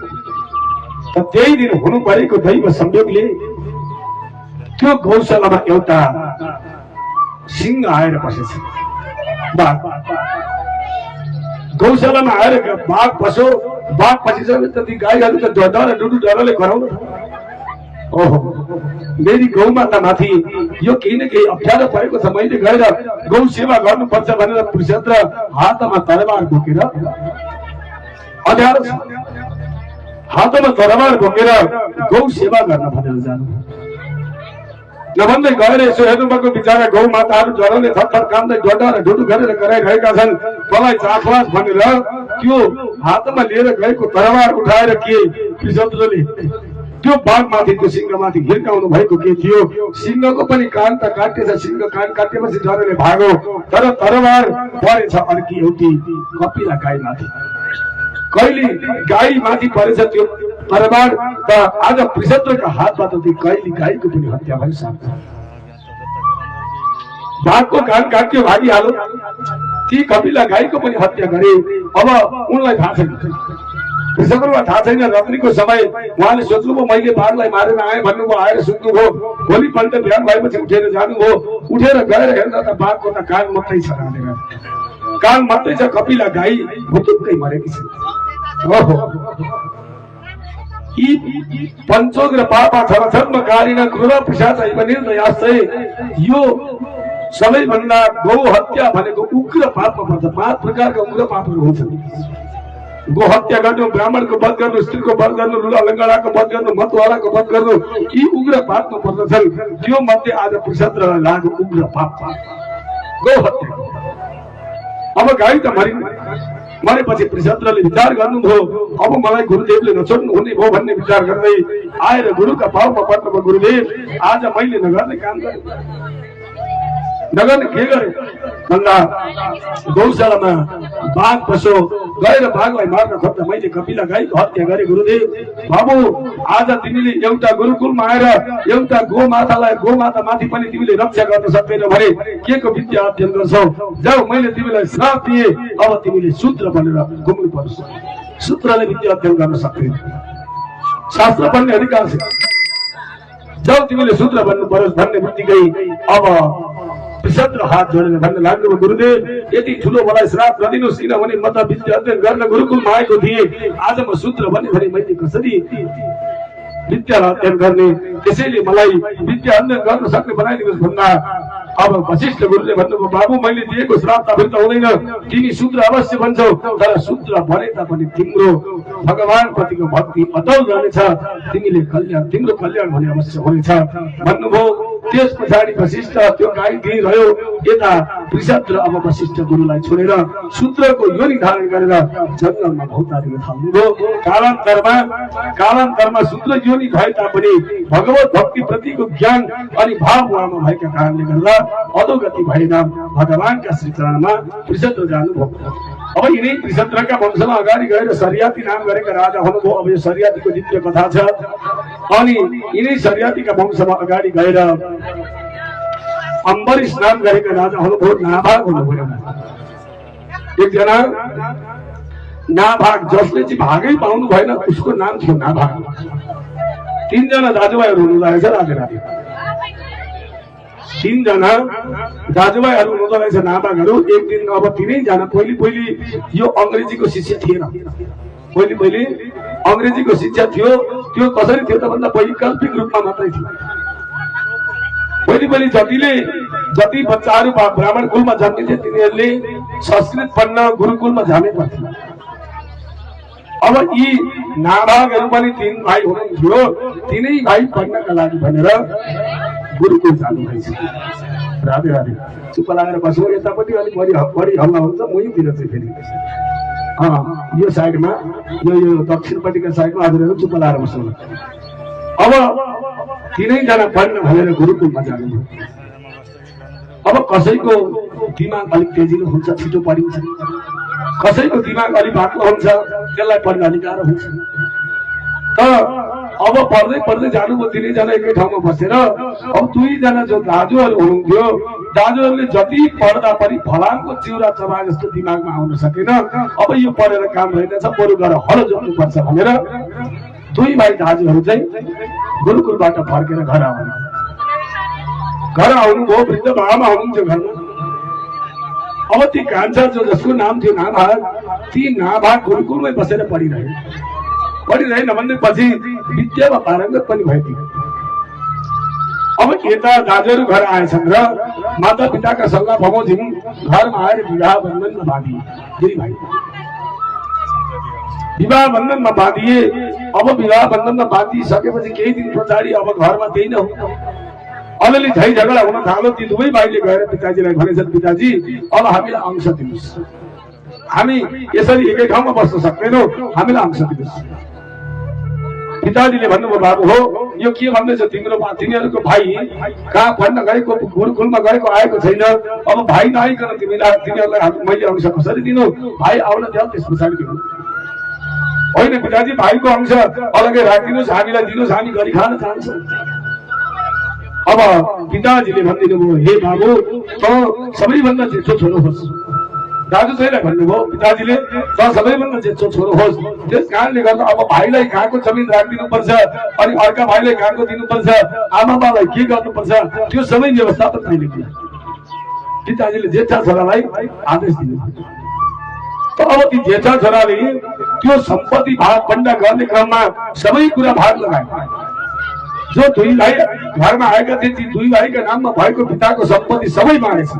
S1: त्यही दिन हुनु परेको दैव संयोगले त्यो गौशालामा एउटा सिंह आएर बसेछ। गौशालामा आएर बाघ बस्यो। बाघ पसिसकेपछि गाईहरू त डरले कराउनु। ओहो, मेरी गौ माता माथि यो केही न केही अप्ठ्यारो परेको छ, मैले गएर गौ सेवा गर्नुपर्छ भनेर वृषभ हातमा तरबार बोकेर अँध्यारो छ, हातमा तरबार बोकेर गौ सेवा गर्न भनेर जानु। नभन्दै गएर यसो हेर्नुभएको बिचारा गौ माताहरू ज्वरोले थरथर कामदै डर ढुडु गरेर कराइरहेका छन्। मलाई चाखलास भनेर त्यो हातमा लिएर गएको तरबार उठाएर के वृषभले त्यो बाघमाथि, त्यो सिंहमाथि हिर्काउनु भएको के थियो। सिंहको पनि कान त काटेछ। सिंह कान काटेपछि डरले भागो, तर तरबार परेछ अर्की एउटी कपिला गाईमाथि। कैली गाई माथि परेछ त्यो तरबार त आज वृषभका हातबाट त्यो कैली गाईको पनि हत्या भयो। बाघको कान काट्यो, भागिहाल्यो। ती कपिला गाईको पनि हत्या गरे। अब उनलाई थाहा छैन, वृषभलाई थाहा छैन। रात्रिको समय उहाँले सोच्नुभयो मैले बाघलाई मारेर आएँ भन्नुभयो, आएर सुत्नुभयो। भोलिपल्ट बिहान भएपछि उठेर जानुभयो। उठेर गएर हेर्दा त बाघको त कान मात्रै छ, कान मात्रै छ। कपिला गाई भुतुक्कै मरेकी छ। यी पञ्चोग्र पापा धर्मकारिण क्रूर पिशाचैव निर्दयाश्चै, यो सबैभन्दा गौ हत्या भनेको उग्र पापमा पर्छ। 5 प्रकारका उग्र पापहरू हुन्छन्। गो हत्या गर्नु, ब्राह्मणको वध गर्नु, स्त्रीको वध गर्नु, लुला लङ्गडाको वध गर्नु, मतवालाको वध गर्नु, यी उग्र पापमा पर्दछन्। त्यो मध्ये आज वृषभलाई लाग्यो उग्र पाप, गौ हत्या। अब गाई त मरेपछि वृषभले विचार गर्नुभयो, अब मलाई गुरुदेवले नछोड्नु हुने भयो भन्ने विचार गर्दै आएर गुरुका पाउमा पर्नुभयो। गुरुदेव, आज मैले नगर्ने काम गरेँ, नगर्ने के गरेँ भन्दा गौशालामा बाघ बस्यो। गएर बाघलाई मार्न खोज्दा मैले कपिला गाईको हत्या गरेँ। गुरुदेव, बाबु, आज तिमीले एउटा गुरुकुलमा आएर एउटा गोमाता माथि पनि तिमीले रक्षा गर्न सक्दैन भने के को विद्या अध्ययन गर्छौ? जाऊ, मैले तिमीलाई श्राप दिए, अब तिमीले शूद्र बनेर घुम्नु पर्छ। शूद्रले विद्या अध्ययन गर्न सक्दैन, शास्त्र पढ्ने अधिकार छ। जाऊ, तिमीले शूद्र बन्नु पर्छ भन्ने बित्तिकै अब वृषभ हात जोडेर भन्न लाग्नु, गुरुदेव, यति ठुलो मलाई श्राप नदिनुहोस्, किनभने म त विद्या अध्ययन गर्न गुरुकुलमा आएको थिएँ। आज म शूद्र बने भने मैले कसरी विद्या अध्ययन गर्ने? त्यसैले मलाई विद्या अध्ययन गर्न सक्ने बनाइदिनुहोस् भन्दा अब वशिष्ठ गुरुले भन्नुभयो, बाबु, मैले दिएको श्राप त फिर्ता हुँदैन, तिमी शूद्र अवश्य बन्छौ, तर शूद्र बने तापनि तिम्रो भगवान प्रतिको भक्ति अटल रहनेछ, तिम्रो कल्याण हुने अवश्य हुनेछ भन्नुभयो। त्यस पछाडि वशिष्ठ त्यो गाई दिइरह्यो। यता वृषभ अब वशिष्ठ गुरुलाई छोडेर शूद्रको योनि धारण गरेर जङ्गलमा भौतारिन थाल्नुभयो। कालान्तरमा शूद्र योनि भए तापनि भगवत भक्ति प्रतिको ज्ञान अनि भाव उहाँमा भएका कारणले गर्दा अधोगति भएन, भगवानका श्री चरणमा वृषभ जानुभयो। अब यिनै वृषभका वंशमा अगाडि गएर सरियाती नाम गरेका राजा हुनुभयो। अब यो सरियातीको दिव्य कथा छ। अनि यिनै सरियातीका वंशमा अगाडि गएर अम्बरीश नाम गरेका राजा हुनुभयो, नाभाग हुनुभयो। एकजना नाभाग, जसले चाहिँ भागै पाउनु भएन, उसको नाम थियो नाभाग। 3 जना दाजुभाइहरू हुनुहुँदो रहेछ राधे। 3 जना दाजुभाइहरू हुनुहुँदो रहेछ नाभागहरू। एक दिन अब 3 जना पहिले यो अंग्रेजीको शिक्षा थिएन। पहिले अंग्रेजीको शिक्षा थियो। त्यो कसरी थियो त भन्दा वैकल्पिक रूपमा मात्रै थियो। पहिले जति बच्चाहरू ब्राह्मण कुलमा जन्मिथे तिनीहरूले संस्कृत पढ्न गुरुकुलमा जानै पर्थ्यो। अब यी नाभागहरू पनि 3 भाइ हुनुहुन्थ्यो। 3 भाइ पढ्नका लागि भनेर गुरुकुल जानुभएछ। राधे राधे। चुप लागेर बस्नु। यतापट्टि अलिक बढी हल्ला हुन्छ, मुहीँतिर चाहिँ फेरि यो साइडमा यो दक्षिणपट्टिको साइडमा हजुरहरू चुप लागेर बस्नु। अब 3 जना पढ्न भनेर गुरुकुलमा जानुभयो। अब कसैको दिमाग अलिक तेजिलो हुन्छ, छिटो पढिन्छ। कसैको दिमाग अलिक बाक्लो हुन्छ, त्यसलाई पढ्न अलिक गाह्रो हुन्छ। अब पढ्दै पढ्दै जानुभयो। 3 जना एकै ठाउँमा बसेर अब 2 जना जो दाजुहरू हुनुहुन्थ्यो, दाजुहरूले जति पढ्दा पनि फलामको चिउरा चबा जस्तो दिमागमा आउन सकेन। अब यो पढेर काम रहेनछ, बरु गएर हलो जोड्नुपर्छ भनेर 2 भाइ दाजुहरू चाहिँ गुरुकुलबाट फर्केर घर आउनुभयो। वृद्ध बाबा हुनुहुन्थ्यो घरमा। अब ती कान्छा जसको नाम थियो नाभाग, ती नाभाग गुरुकुलमै बसेर पढिरहेन भनेपछि विद्यामा पारङ्गत पनि भए। अब यता दाजुहरू घर आएछन् र माता पिताका सल्लाह बमोजिम घरमा आएर विवाह बन्धनमा बाँधिए। दिदी भाइ विवाह बन्धनमा बाँधिए। अब विवाह बन्धनमा बाँधिसकेपछि केही दिन पछाडि अब घरमा त्यही न अलिअलि झै झगडा हुन थाल्यो। ती 2 भाइले गएर पिताजीलाई भनेछन्, पिताजी अब हामीलाई अंश दिनुहोस्, हामी यसरी एकै ठाउँमा बस्न सक्दैनौँ, हामीलाई अंश दिनुहोस्। पिताजीले भन्नुभयो, बाबु हो यो के भन्दैछ तिमीहरूको भाइ कहाँ पढ्न गएको, गुरुकुलमा गएको आएको छैन। अब भाइ नआइकन तिमीहरूलाई मैले अंश कसरी दिनु? भाइ आउन देऊ, त्यस पछाडि दिनु। होइन पिताजी, भाइको अंश अलग्गै राखिदिनुहोस्, हामीलाई दिनुहोस्, हामी गरी खान चाहन्छौँ। अब पिताजीले भनिदिनु भयो, हे बाबु त सबैभन्दा जेठो छोरो होस्। दाजु चाहिँ भन्नुभयो पिताजीले, त सबैभन्दा जेठो छोरो होस्। त्यस कारणले गर्दा अब भाइलाई कहाँको जमिन राखिदिनुपर्छ, अनि अर्का भाइलाई कहाँको दिनुपर्छ, आमा बाबालाई के गर्नुपर्छ, त्यो सबै व्यवस्थापन मैले किन। पिताजीले जेठा छोरालाई आदेश दिनुभयो। अब ती जेठा छोराले त्यो सम्पत्ति भाग बन्डा गर्ने क्रममा सबै कुरा भाग लगाए। जो 2 भाइ घरमा आएका थिए, ती 2 भाइका नाममा भएको पिताको सम्पत्ति सबै बाँडेछ।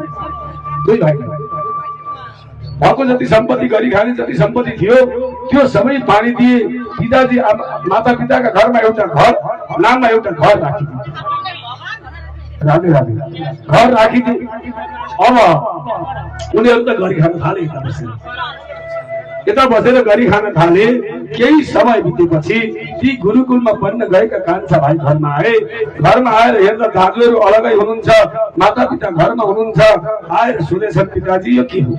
S1: 2 भाइलाई भएको जति सम्पत्ति गरी खाने जति सम्पत्ति थियो त्यो सबै बाँडिदिए। पिताजी माता पिताका घरमा एउटा घर नाममा एउटा घर राखिदिए। राधे राधे। घर राखिदिए। अब उनीहरू त गरी खान थाले। यता बसेर गरी खान थाले। केही समय बितेपछि ती गुरुकुलमा पढ्न गएका कान्छा भाइ घरमा आए। घरमा आएर हेर्दा दाजुहरू अलगै हुनुहुन्छ, माता पिता घरमा हुनुहुन्छ। आएर सुनेछन्, पिताजी यो के हो,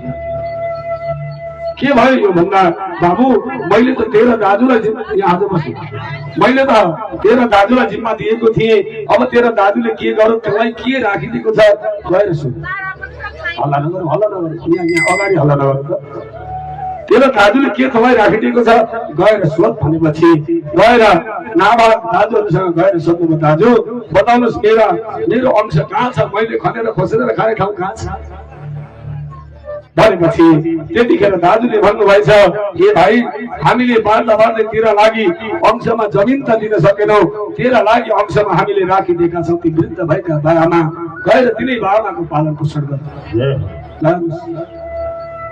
S1: के भयो यो भन्दा, बाबु मैले त तेरो दाजुलाई यहाँ आज बस्नु, मैले त तेरो दाजुलाई जिम्मा दिएको थिएँ। अब तेरो दाजुले के गरौँ, त्यसलाई के राखिदिएको छ, गएर सुन। हल्ला नगर यहाँ अगाडि हल्ला नगर। तेरो दाजुले के तपाईँ राखिदिएको छ, गएर सोध भनेपछि गएर नाभाग दाजुहरूसँग गएर सोध्नुभयो, दाजु बताउनुहोस् मेरो अंश कहाँ छ, मैले खनेर खोसेर खाने ठाउँ कहाँ छ भनेपछि त्यतिखेर दाजुले भन्नुभएछ, हे भाइ हामीले बाँड्दै तेरा लागि अंशमा जमिन त दिन सकेनौ, तेरा लागि अंशमा हामीले राखिदिएका छौँ ती वृद्ध भएका बाबामा, गएर तिनै बाबाको पालन पोषण गर।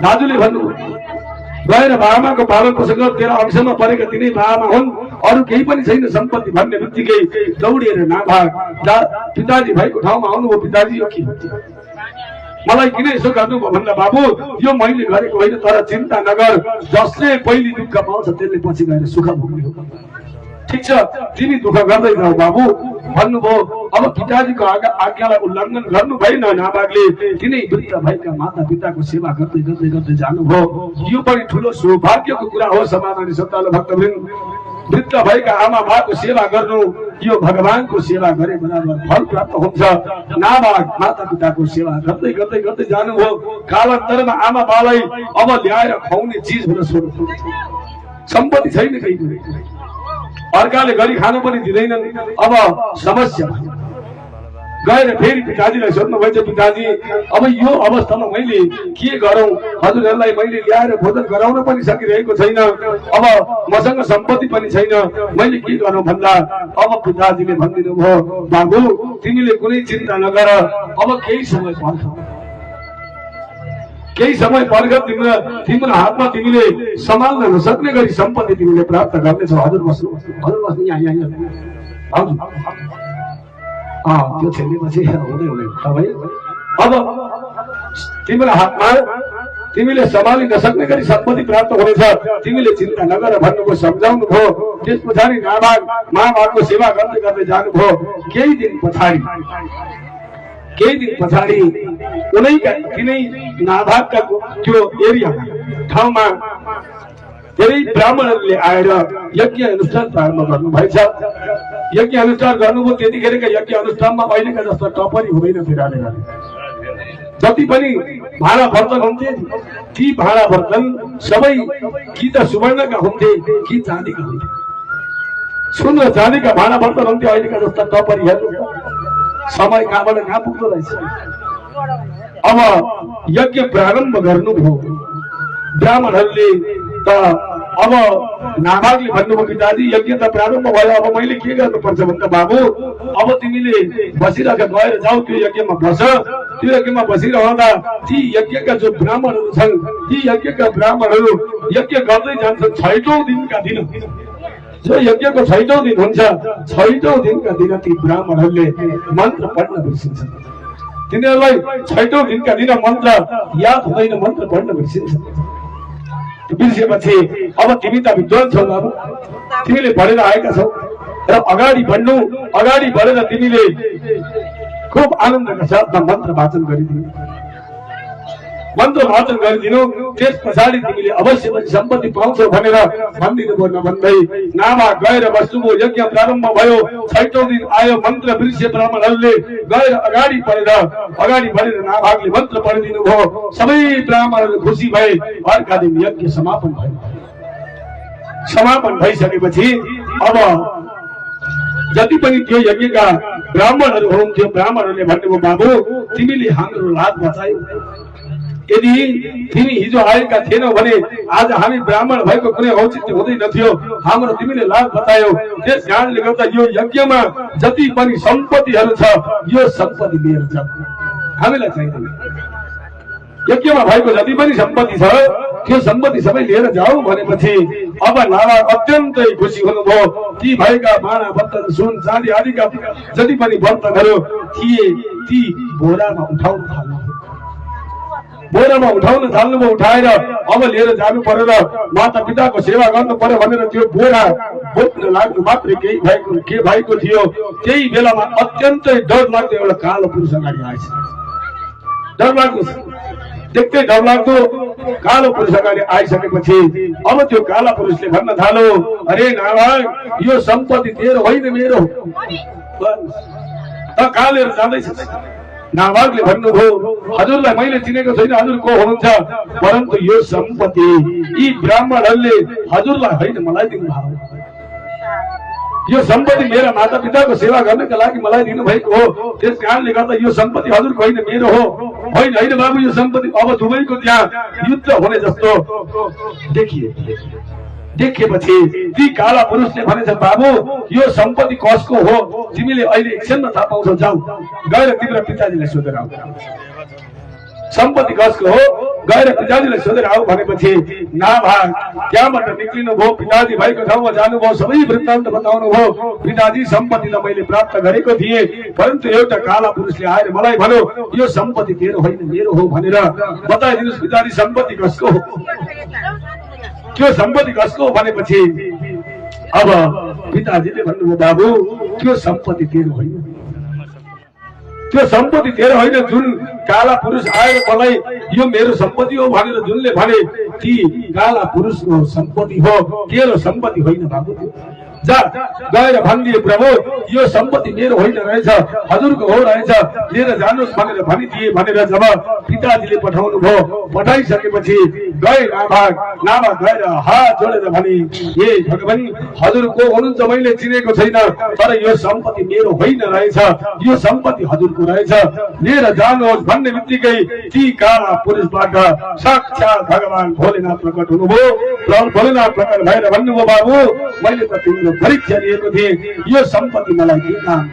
S1: दाजुले भन्नुभयो, गएर बाबाको पालन पोषण गर, तेरा अंशमा परेका तिनै बाबामा हुन्, अरू केही पनि छैन सम्पत्ति भन्ने बित्तिकै दौडिएर नाभाग पिताजी भएको ठाउँमा आउनुभयो। पिताजी यो के हो, मलाई किन यसो गर्नुभयो भन्दा, बाबु यो मैले गरेको होइन, तर चिन्ता नगर, जसले पहिले दुःख पाउँछ त्यसले पछि गएर सुख भोग्ने हो। ठिक छ, तिमी दुःख गर्दै जाऊ बाबु भन्नुभयो। अब पिताजीको आज्ञालाई उल्लङ्घन गर्नु भएन। नाभागले तिनै वृद्ध भएका माता पिताको सेवा गर्दै गर्दै गर्दै जानुभयो। यो पनि ठुलो सौभाग्यको कुरा हो। समाधानी श्रद्धालु भक्तवृन्द, वृद्ध भएका आमा बाबाको सेवा गर्नु यो भगवानको सेवा गरे बराबर फल प्राप्त हुन्छ। नाभाग माता पिताको सेवा गर्दै गर्दै गर्दै जानुभयो। कालान्तरमा आमा बाबालाई अब ल्याएर खुवाउने चिज हुन छोड्यो। सम्पत्ति छैन केही पनि, अर्काले गरी खानु पनि दिँदैनन्। अब समस्या गएर फेरि पिताजीलाई सोध्नु भएछ, पिताजी अब यो अवस्थामा मैले के गरौँ, हजुरहरूलाई मैले ल्याएर भोजन गराउन पनि सकिरहेको छैन, अब मसँग सम्पत्ति पनि छैन, मैले के गरौँ भन्दा, अब पिताजीले भनिदिनु भयो, बाबु तिमीले कुनै चिन्ता नगर, अब केही समय पर्छ, केही समय पर्ख तिम्रो हातमा तिमीले सम्हाल्न नसक्ने गरी सम्पत्ति तिमीले प्राप्त गर्नेछौ। हजुर बस्नु यहाँ हजुर त्यो छेड्नेपछि हुँदैन भाइ। अब तिम्रो हातमा तिमीले सम्हालि नसक्ने गरी सम्पत्ति प्राप्त हुनेछ, तिमीले चिन्ता नगर भन्नुभयो, सम्झाउनु भयो। त्यस पछाडि नाभाग महाभागको सेवा गर्दै गर्दै जानुभयो। केही दिन पछाडि उनैका तिनै नाभागका त्यो एरियामा ठाउँमा धेरै ब्राह्मणहरूले आएर यज्ञ अनुष्ठान प्रारम्भ गर्नुभएछ। यज्ञ अनुष्ठान गर्नुभयो। त्यतिखेरका यज्ञ अनुष्ठानमा अहिलेका जस्तो टपरी हुँदैन। बिराले जति पनि भाँडा बर्तन हुन्थे ती भाँडा बर्तन सबै कि त सुवर्णका हुन्थे कि चाँदीका हुन्थे। सुन र चाँदीका भाँडा बर्तन हुन्थे। अहिलेका जस्ता टपरी हेर्नु समय कहाँबाट कहाँ पुग्दो रहेछ। अब यज्ञ प्रारम्भ गर्नुभयो ब्राह्मणहरूले त। अब नाभागले भन्नुभयो, पिताजी यज्ञ त प्रारम्भ भयो, अब मैले के गर्नुपर्छ भन्दा बाबु अब तिमीले बसिरहेका गएर जाऊ, त्यो यज्ञमा बस। त्यो यज्ञमा बसिरहँदा ती यज्ञका जो ब्राह्मणहरू छन् ती यज्ञका ब्राह्मणहरू यज्ञ गर्दै जान्छन्। 6औं दिनका दिन जो यज्ञको 6औं दिन हुन्छ, 6औं दिनका दिन ती ब्राह्मणहरूले मन्त्र पढ्न बिर्सिन्छन्। तिनीहरूलाई 6औं दिनका दिन मन्त्र याद हुँदैन, मन्त्र पढ्न बिर्सिन्छ। बिर्सेपछि अब तिमी त विद्वान छौ बाबु, तिमीले पढेर आएका छौ र अगाडि बढेर तिमीले खूब आनन्दका साथमा मन्त्र वाचन गरिदिनु। त्यस पछाडि तिमीले अवश्य पनि सम्पत्ति पाउँछौ भनेर भनिदिनुभयो। नभन्दै नाभा गएर बस्नुभयो। यज्ञ प्रारम्भ भयो। 6औं दिन आयो। मन्त्र बिर्से ब्राह्मणहरूले गएर अगाडि बढेर नाभागले मन्त्र पढिदिनु भयो। सबै ब्राह्मणहरू खुसी भए। अर्का दिन यज्ञ समापन भयो। समापन भइसकेपछि अब जति पनि त्यो यज्ञका ब्राह्मणहरू हुनुहुन्थ्यो ब्राह्मणहरूले भन्नुभयो, बाबु तिमीले हाम्रो लाज बचायौ। यदि तिमी हिजो आएका थिएनौ भने आज हामी ब्राह्मण भएको कुनै औचित्य हुँदैन थियो। हाम्रो तिमीले लाज बतायौ। त्यस कारणले गर्दा यो यज्ञमा जति पनि सम्पत्तिहरू छ यो सम्पत्ति लिएर जाऊ, हामीलाई चाहिँदैन। यज्ञमा भएको जति पनि सम्पत्ति छ त्यो सम्पत्ति सबै लिएर जाऊ भनेपछि अब नाभा अत्यन्तै खुसी हुनुभयो। ती भएका भाँडा बर्तन सुन चाँदी आदिका जति पनि बर्तनहरू थिए ती बोरामा उठाउन थाल्नुभयो। उठाएर अब लिएर जानु पर्यो र माता पिताको सेवा गर्नु पर्यो भनेर त्यो बोरा बोक्न लाग्नु मात्रै के भएको थियो। त्यही बेलामा अत्यन्तै डर लाग्दो एउटा कालो पुरुष अगाडि आएछ। देख्दै डर लाग्दो कालो पुरुष अगाडि आइसकेपछि अब त्यो काला पुरुषले भन्न थाल्यो, अरे नाभाग यो सम्पत्ति तेरो होइन मेरो त कालेर जाँदैछ। नाभागले भन्नुभयो, हजुरलाई मैले चिनेको छैन, हजुर को हुनुहुन्छ, परन्तु यो सम्पत्ति यी ब्राह्मणहरूले हजुरलाई होइन मलाई दिनुभयो। यो सम्पत्ति मेरा माता पिताको सेवा गर्नका लागि मलाई दिनुभएको हो। त्यस कारणले गर्दा यो सम्पत्ति हजुरको होइन मेरो हो। होइन बाबु यो सम्पत्ति अब दुवैको त्यहाँ युद्ध हुने जस्तो देखेपछि ती काला पुरुषले भनेछ, बाबु यो सम्पत्ति कसको हो तिमीले अहिले एकछिनमा थाहा पाउँछौ। जाऊ गएर तिम्रो पिताजीलाई सोधेर आऊ। सम्पत्ति कसको हो गएर पिताजीलाई सोधेर आऊ भनेपछि नाभाग त्यहाँबाट निक्लिनु भयो। पिताजी भएको ठाउँमा जानुभयो। सबै वृत्तान्त बताउनु भयो। पिताजी सम्पत्ति त मैले प्राप्त गरेको थिएँ, परन्तु एउटा काला पुरुषले आएर मलाई भन्यो यो सम्पत्ति तेरो होइन मेरो हो भनेर बताइदिनुहोस्। पिताजी सम्पत्ति कसको हो, त्यो सम्पत्ति कसको हो भनेपछि अब पिताजीले भन्नुभयो, बाबु त्यो सम्पत्ति तेरो होइन, त्यो सम्पत्ति तेरो होइन। जुन काला पुरुष आएर मलाई यो मेरो सम्पत्ति हो भनेर जुनले भने ती काला पुरुषको सम्पत्ति हो, तेरो सम्पत्ति होइन बाबु। जा गएर भनिदिए, प्रभु यो सम्पत्ति मेरो होइन रहेछ, हजुरको हो रहेछ, लिएर जानुहोस् भनेर भनिदिए भनेर जब पिताजीले पठाउनु भयो। पठाइसकेपछि गए नाभाग गएर हात जोडेर भने, ए भगवान हजुरको हुनुहुन्छ मैले चिनेको छैन, तर यो सम्पत्ति मेरो होइन रहेछ, यो सम्पत्ति हजुरको रहेछ, लिएर जानुहोस् भन्ने बित्तिकै ती काला पुरुषबाट साक्षात भगवान भोलेनाथ प्रकट हुनुभयो। भोलेनाथ प्रकट भएर भन्नुभयो, बाबु मैले त तिम्रो परीक्षा लिएको थिएँ, यो सम्पत्ति मलाई के काम,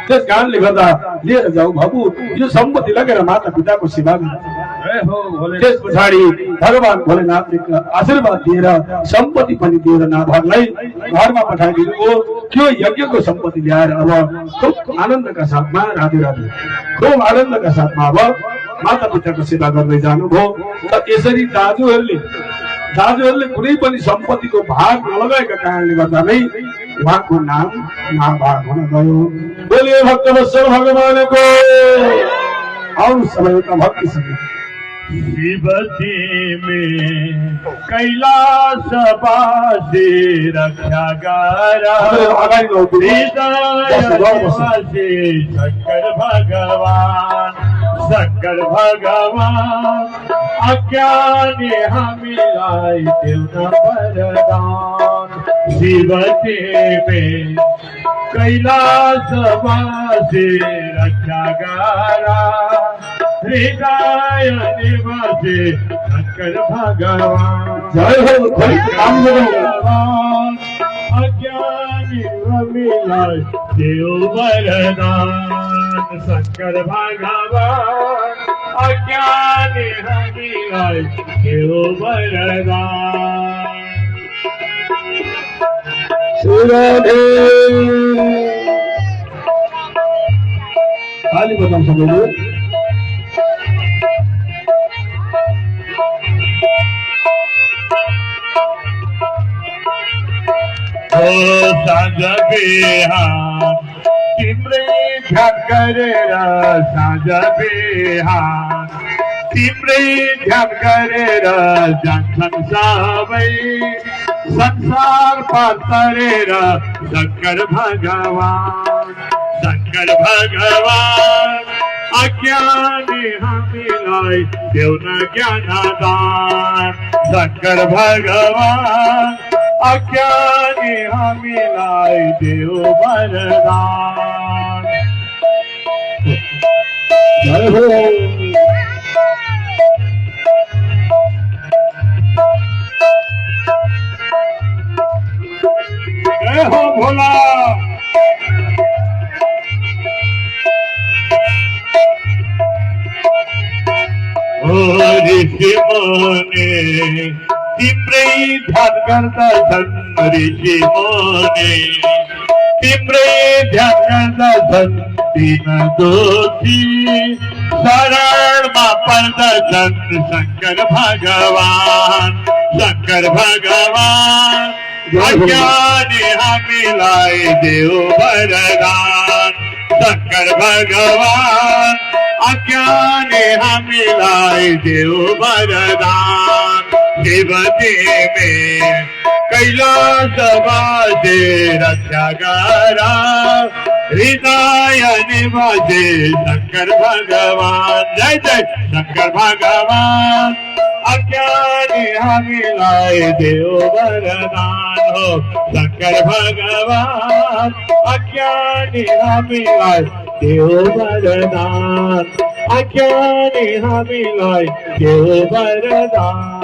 S1: त्यस कारणले गर्दा लिएर जाऊ बाबु, यो सम्पत्ति लगेर माता पिताको सेवा गर। त्यस पछाडि भगवान भोलेनाथले आशीर्वाद दिएर सम्पत्ति पनि दिएर नाभागलाई घरमा पठाइदिनु हो। त्यो यज्ञको सम्पत्ति ल्याएर अब खुब आनन्दका साथमा राधे राधे खुब आनन्दका साथमा अब माता पिताको सेवा गर्दै जानुभयो। त यसरी दाजुहरूले कुनै पनि सम्पत्तिको भाग नलगाएका कारणले गर्दा नै उहाँको नाम नाभाग हुन गयो। बोले भक्तवत्सल भगवानको आउनु सबै एउटा भक्तिसँग।
S2: शिवती में कैलाश वासी रक्षा गारा, शंकर भगवान अज्ञानी हमिलाई देव वरदान। शिवती में कैलाश वासी रक्षा गारा, हृदय निवासी शंकर भगवान।
S1: जय हो
S2: भगवान अज्ञानी मिलाय देव वरदान। शंकर भगवान अज्ञानी मिलाय देव वरदान।
S1: खाली बताऊं सबको
S2: साँझ बिहान तिम्रै ध्यान गरेर, साँझ बिहान तिम्रै ध्यान गरेर जान्छन् सबै संसार पार तरेर। शंकर भगवान अज्ञानी हामीलाई देऊ न ज्ञानदान। शंकर भगवान अज्ञानी हामीलाई देऊ वरदान।
S1: जय हो
S2: जय हो भोला। ऋषि मुनि तिम्रै ध्यान गर्दछन्, ऋषि मुनि तिम्रै ध्यान गर्दछन्। दीन दोषी शरणमा पर्दछन् शंकर भगवान। अज्ञानी हामीलाई देऊ वरदान। शंकर भगवान अज्ञानी हामीलाई देऊ वरदान। शिवती में कैलाश वासी रक्षा गारा, हृदय निवासी शंकर भगवान। जय जय शंकर भगवान अज्ञानी हामीलाई देऊ वरदान हो। शंकर भगवान अज्ञानी हामीलाई देऊ वरदान। अज्ञानी हामीलाई देऊ वरदान।